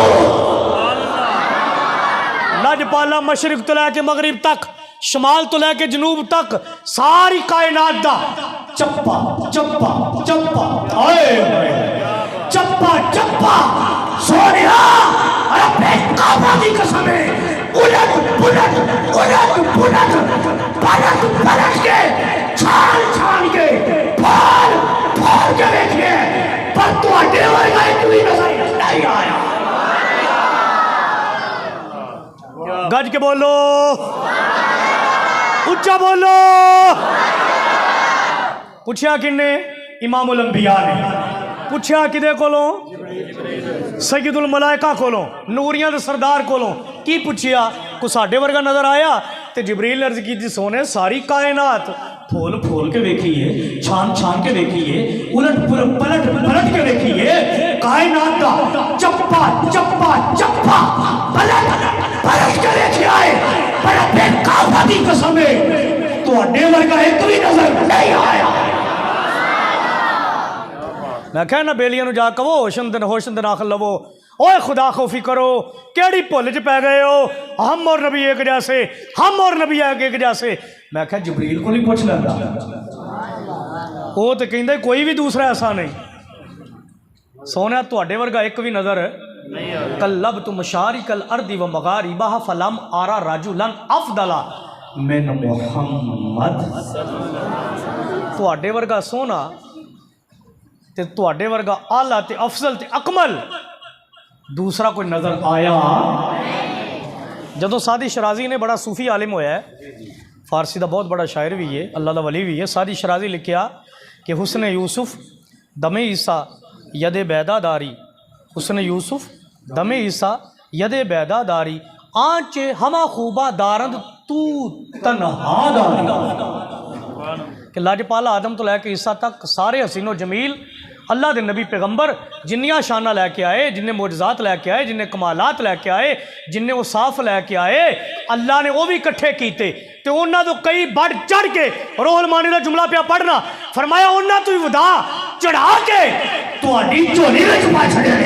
لج پالا مشرق تو لے کے مغرب تک، شمال تو لے کے جنوب تک، ساری کائنات دا چپا چپا چپا، آئے چپا چپا سونیا رب کعبہ کی قسم ہے، الٹ پلٹ الٹ پلٹ پلٹ پلٹ کے چھان چھان کے پھال پھال کے دیکھئے، پر تو اٹھے ہوئے گئے کوئی نظر نہیں آیا۔ گج کے بولو، اچھا بولو۔ پوچھا کن نے؟ امام الانبیاء نے۔ پوچھا کدے کولوں؟ سید الملائکہ کولوں، نوریاں دے سردار کولوں۔ کی پوچھیا؟ کو ساڈے ورگا نظر آیا؟ تے جبریل نے عرض کی جی سونے ساری کائنات پھول پھول کے دیکھیے، چھان چھان کے دیکھیے، الٹ پلٹ پلٹ کے دیکھیے، کائنات دا چپا چپا چپا پلٹ پلٹ کے دیکھے آئے، پر اپنے کعبہ کی قسم ہے تو اڈے ورگا ایک بھی نظر نہیں آیا۔ میں کہنا بیلیاں نو جا کہو ہوشن آخر لو، اوے خدا خوفی کرو، کیڑی بھول چ پی گئے ہو، ہم اور نبی ایک جیسے، ہم اور نبی ایک جیسے۔ میں کہا جبریل کو نہیں پوچھ لینا، وہ تو کہندا کوئی بھی دوسرا ایسا نہیں۔ سونا تواڈے ورگا ایک بھی نظر قلبت مشارق الارض و مغاربہا فلم آرا رجلا افضل من محمد۔ تواڈے ورگا سونا تے تواڈے ورگا اعلیٰ تے افضل تے اکمل دوسرا کوئی نظر آیا؟ جدو سعدی شرازی نے، بڑا صوفی عالم ہویا ہے، فارسی دا بہت بڑا شاعر بھی ہے، اللہ دا ولی بھی ہے، سعدی شرازی لکھیا کہ حسن یوسف دم عیسیٰ ید بیدا داری، حسن یوسف دم عیسیٰ ید بیدا داری، آنچ ہما خوبہ دارند تو تنہا داری۔ کہ لاج پالا آدم تو لے کے عیسیٰ تک سارے حسین و جمیل اللہ دے نبی پیغمبر جنیاں شانہ لے کے آئے، جنہیں معجزات لے کے آئے، جنہیں کمالات لے کے آئے، جنہیں اوصاف لے کے آئے، اللہ نے وہ بھی کٹھے کیتے تے انہاں تو کئی بڑھ چڑھ کے روح المانی دا جملہ پیا پڑھنا، فرمایا انہاں تو ودا چڑھا کے تہاڈی جھولی وچ پا چھڑیا۔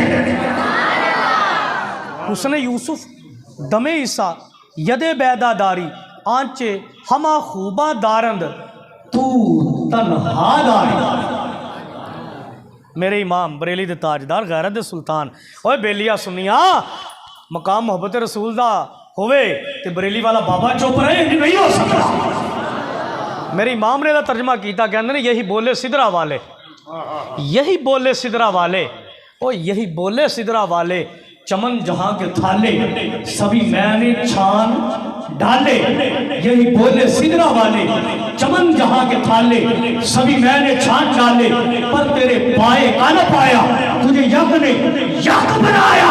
حسن یوسف دم عیسیٰ ید بیدا داری آنچے ہما خوبہ دارند تو تنہا داری۔ میرے امام بریلی دے تاجدار غیرت دے سلطان، اوے بیلیا سنیا مقام محبت رسول دا ہوئے تے بریلی والا بابا چوپ رہے نہیں ہو سکتا۔ میرے امام نے دا ترجمہ کیتا کہندے نے یہی بولے سدرہ والے، یہی بولے سدرہ والے، او یہی بولے سدرہ والے، چمن جہاں کے تھالے سبھی میں نے چھان ڈالے، یہی بولے سدرہ والے، چمن جہاں کے تھالے سبھی میں نے چھان ڈالے، پر تیرے پائے کا نہ پایا، تجھے یک نے یک بنایا،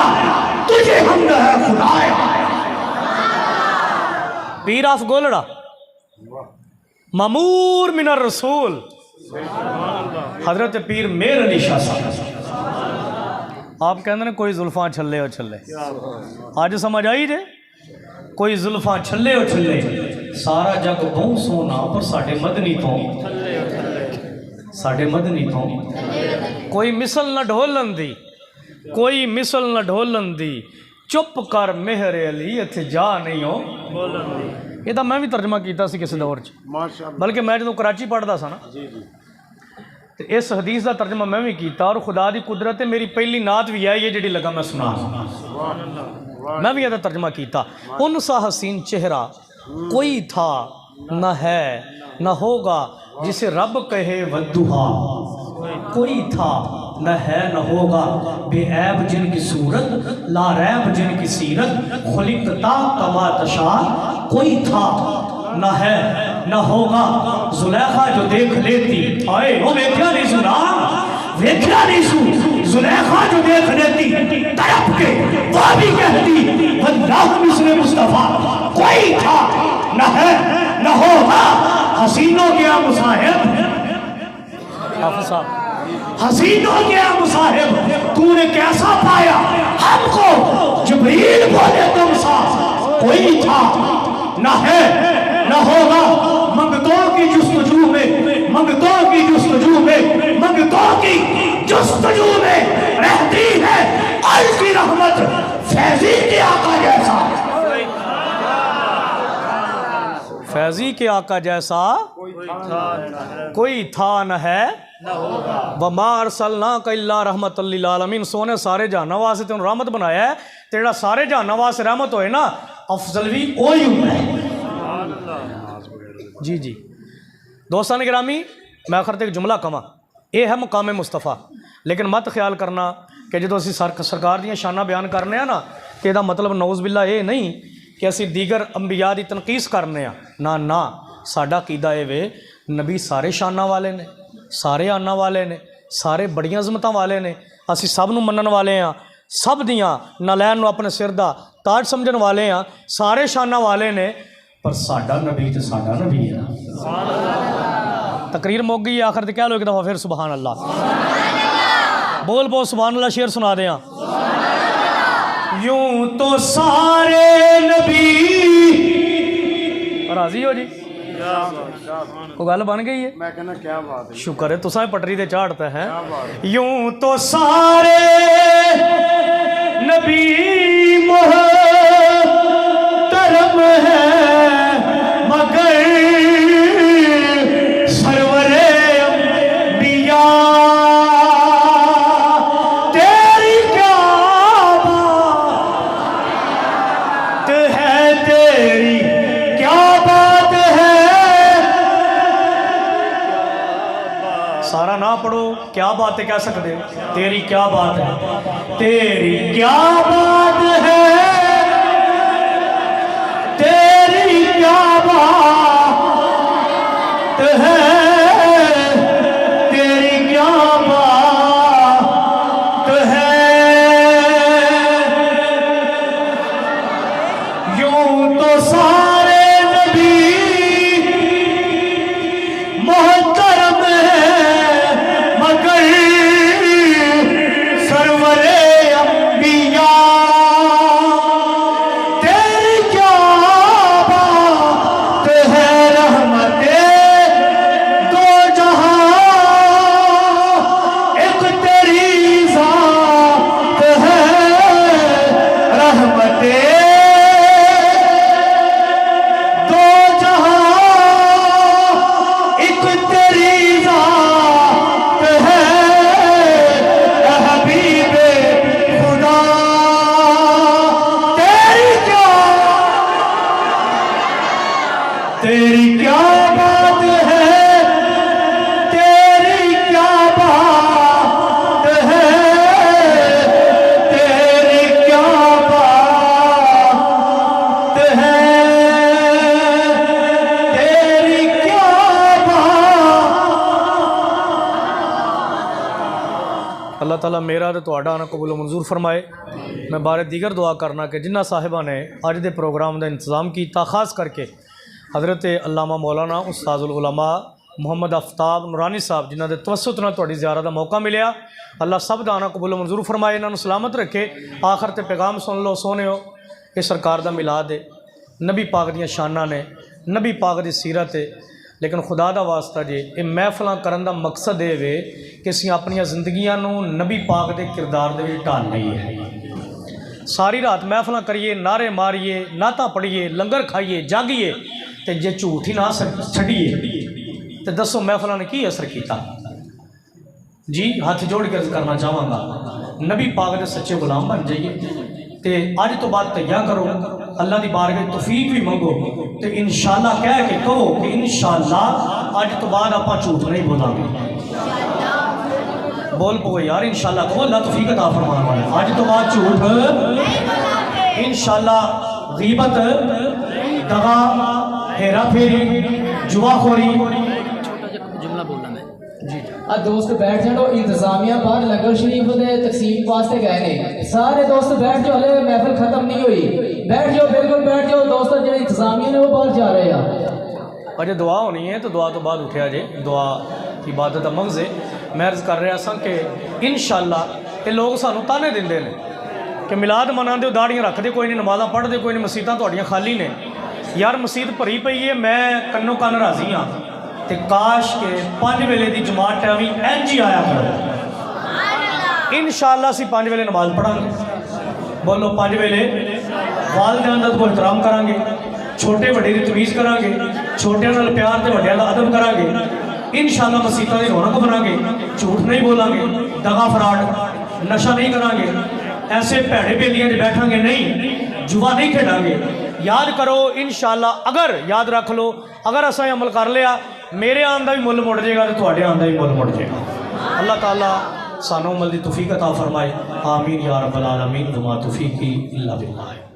تجھے حمد ہے خدایا۔ پیر آف گولڑا مامور من الرسول حضرت پیر میر علی شاہ صاحب، آپ کہندے نے کوئی زلفاں چھلے ہو چھلے، آج سمجھ آئی جے کوئی زلفاں چھلے ہو چھلے، سارا جگ بہت سونا پر ساڑھے مدنی تو، ساڑھے مدنی تو، کوئی مثل نہ ڈھولن دی، کوئی مثل نہ ڈھولن دی، چپ کر مہر علی اتھے جا نہیں ہو بولن دی۔ یہ تو میں بھی ترجمہ کیتا سی کسی دور چ، بلکہ میں جدوں کراچی پڑھدا سا نا، اس حدیث دا ترجمہ میں بھی کیتا، اور خدا دی قدرت میری پہلی نعت بھی ہے یہ جڑی لگا میں سنا، میں بھی یہ ترجمہ کیتا۔ ان سا حسین چہرہ کوئی تھا نہ ہے نہ ہوگا جسے رب کہے ودھوہا، کوئی تھا نہ ہے نہ ہوگا بے عیب جن کی صورت لا ریب جن کی سیرت خلقتا کما تشاء، کوئی تھا نہ ہے نہ ہوگا زلیخا جو دیکھ لیتی، آئے وہ ویکھیا نہیں سنا، ویکھیا نہیں سو، زلیخا جو دیکھ لیتی تڑپ کے وہ بھی کہتی واللہ مثل مصطفیٰ، کوئی تھا نہ ہے نہ ہوگا حسینوں کیا مصاحب، حافظ صاحب حسینوں کیا مصاحب، تو نے کیسا پایا ہم کو جبریل بولے تم سا، کوئی تھا نہ ہے نہ ہوگا منگتوں کی جستجو میں، منگتوں کی جستجو میں، منگتوں کی جستجو میں رہتی ہے اللہ کی رحمت فیضی کے آقا جیسا، فیضی کے آقا جیسا کوئی تھا نہ ہے وَمَا أَرْسَلْنَاكَ إِلَّا رَحْمَةً لِلْعَالَمِينَ۔ سونے سارے جہانوں واسطے تم رحمت بنایا ہے، تیرا سارے جہانوں واسطے رحمت ہوئے نا، افضل بھی وہی ہوتا ہے۔ جی جی دوستان گرامی، میں آخر ایک جملہ کہاں، یہ ہے مقام مصطفیٰ، لیکن مت خیال کرنا کہ جدو اسی سرکار دیاں شانہ بیان کرنے ہیں نا کہ دا مطلب نعوذ باللہ یہ نہیں کہ اسی دیگر انبیاء دی تنقیص کرنے ہیں، نہ ساڈا عقیدہ اے وے نبی سارے شانہ والے نے، سارے آنا والے نے، سارے بڑیاں عظمتاں والے نے، اسی سب نو منن والے ہیں، سب دیاں نالین نو اپنے سر دا تاج سمجھن والے ہیں، سارے شانہ والے نے، پر ساڈا نبی تے ساڈا نبی ہے۔ تقریر مک گئی، آخر تے کہہ لو ایک دفعہ پھر سبحان اللہ، بول بول سبحان اللہ، شعر سنا دیں۔ یوں تو سارے نبی، راضی ہو جی، وہ گل بن گئی ہے، میں کہنا کیا بات ہے، شکر ہے تساں پٹری تے چاڑتے ہیں۔ یوں تو سارے نبی محترم ہے مگر سرور انبیاء تیری کیا بات ہے، تیری کیا بات ہے، سارا نہ پڑھو کیا بات ہے کہہ سکتے ہو، تیری کیا بات ہے، تیری کیا بات ہے، تیری کیا بات ہے، تیری کیا بات ہے، یوں تو سارے نبی محترم ہے مگر اللہ تعالیٰ میرا تو تہاڈا نا قبول و منظور فرمائے۔ میں بارے دیگر دعا کرنا کہ جنہ صاحبہ نے اج دے پروگرام دا انتظام کیتا، خاص کر کے حضرت علامہ مولانا استاذ العلماء محمد آفتاب نورانی صاحب جنہ دے توسط نال تہاڈی زیارت دا موقع ملیا، اللہ سب دا نا قبول و منظور فرمائے، انہاں نوں سلامت رکھے۔ آخر تے پیغام سن لو سونےو، یہ سرکار دا میلاد ہے، نبی پاک دیاں شاناں نے، نبی پاک دی سیرت ہے، لیکن خدا دا واسطہ جی یہ محفلاں کرن دا مقصد یہ وے کہ اسی اپنی زندگیاں نوں نبی پاک دے کردار دے وچ ڈھالنا ہی ہے۔ ساری رات محفلاں کریے، نعرے ماریے، نعتاں پڑھیے، لنگر کھائیے، جاگیے تے جے جھوٹ ہی نہ چھڈیے تے دسو محفلاں نے کی اثر کیتا؟ جی ہاتھ جوڑ کے عرض کرنا چاہواں گا نبی پاک دے سچے غلام بن جائیے تے اج تو بعد تیا کرو، اللہ دی بارگاہ توفیق بھی منگو تے انشاءاللہ کہہ کے کہو کہ انشاءاللہ اج تو بعد آپاں جھوٹ نہیں بولاں گے۔ بول پو یار انشاءاللہ کہو، اللہ توفیق عطا فرمان والا ہے، اج تو بعد جھوٹ انشاءاللہ، غیبت، دغا، ہیرا پھیری، جوا خوری۔ جملہ بولنا میں دوست بیٹھ جاؤ، انتظامیہ باہر لنگر شریف دے تقسیم واسطے گئے نے، سارے دوست بیٹھ جاؤ، ہلے محفل ختم نہیں ہوئی، بیٹھ جاؤ، بالکل بیٹھ جاؤ دوست، جو انتظامیہ نے وہ باہر جا رہے ہیں۔ اجے دعا ہونی ہے تو دعا تو بعد اٹھیا جے، دعا عبادت دا مغز ہے۔ میں عرض کر رہا سا کہ انشاءاللہ یہ لوگ سانوں تانے دیندے نے کہ میلاد مناندے داڑیاں رکھ دے کوئی نہیں، نمازاں پڑھ دے کوئی نہیں، مسیتاں تہاڈیاں خالی نے۔ یار مسیت بھری پئی ہے، میں کنو کن راضی ہاں تے کاش کے 5 ویلے دی جماعت ٹائمی انج ہی آیا کرو۔ انشاءاللہ اسی 5 ویلے نماز پڑھاں گے، بولو 5 ویلے والدین دا کو احترام کران گے، چھوٹے وڈے دی تمیز کران گے، چھوٹیاں نال پیار تے وڈیاں دا ادب کران گے، انشاءاللہ مسیتاں دی رونق بنان گے، جھوٹ نہیں بولان گے، دغا فراڈ نشہ نہیں کران گے، ایسے بھڑے بیلیاں دے بیٹھاں گے نہیں، جوا نہیں کھیڈاں گے۔ یاد کرو انشاءاللہ، اگر یاد رکھ لو اگر اساں عمل کر لیا میرے آن دا بھی مل مڑ جائے گا تو تواڈے آن دا بھی مل مڑ جائے گا۔ اللہ تعالیٰ سانوں عمل دی توفیق عطا فرمائے، آمین یا رب العالمین، وما توفیقی الا باللہ۔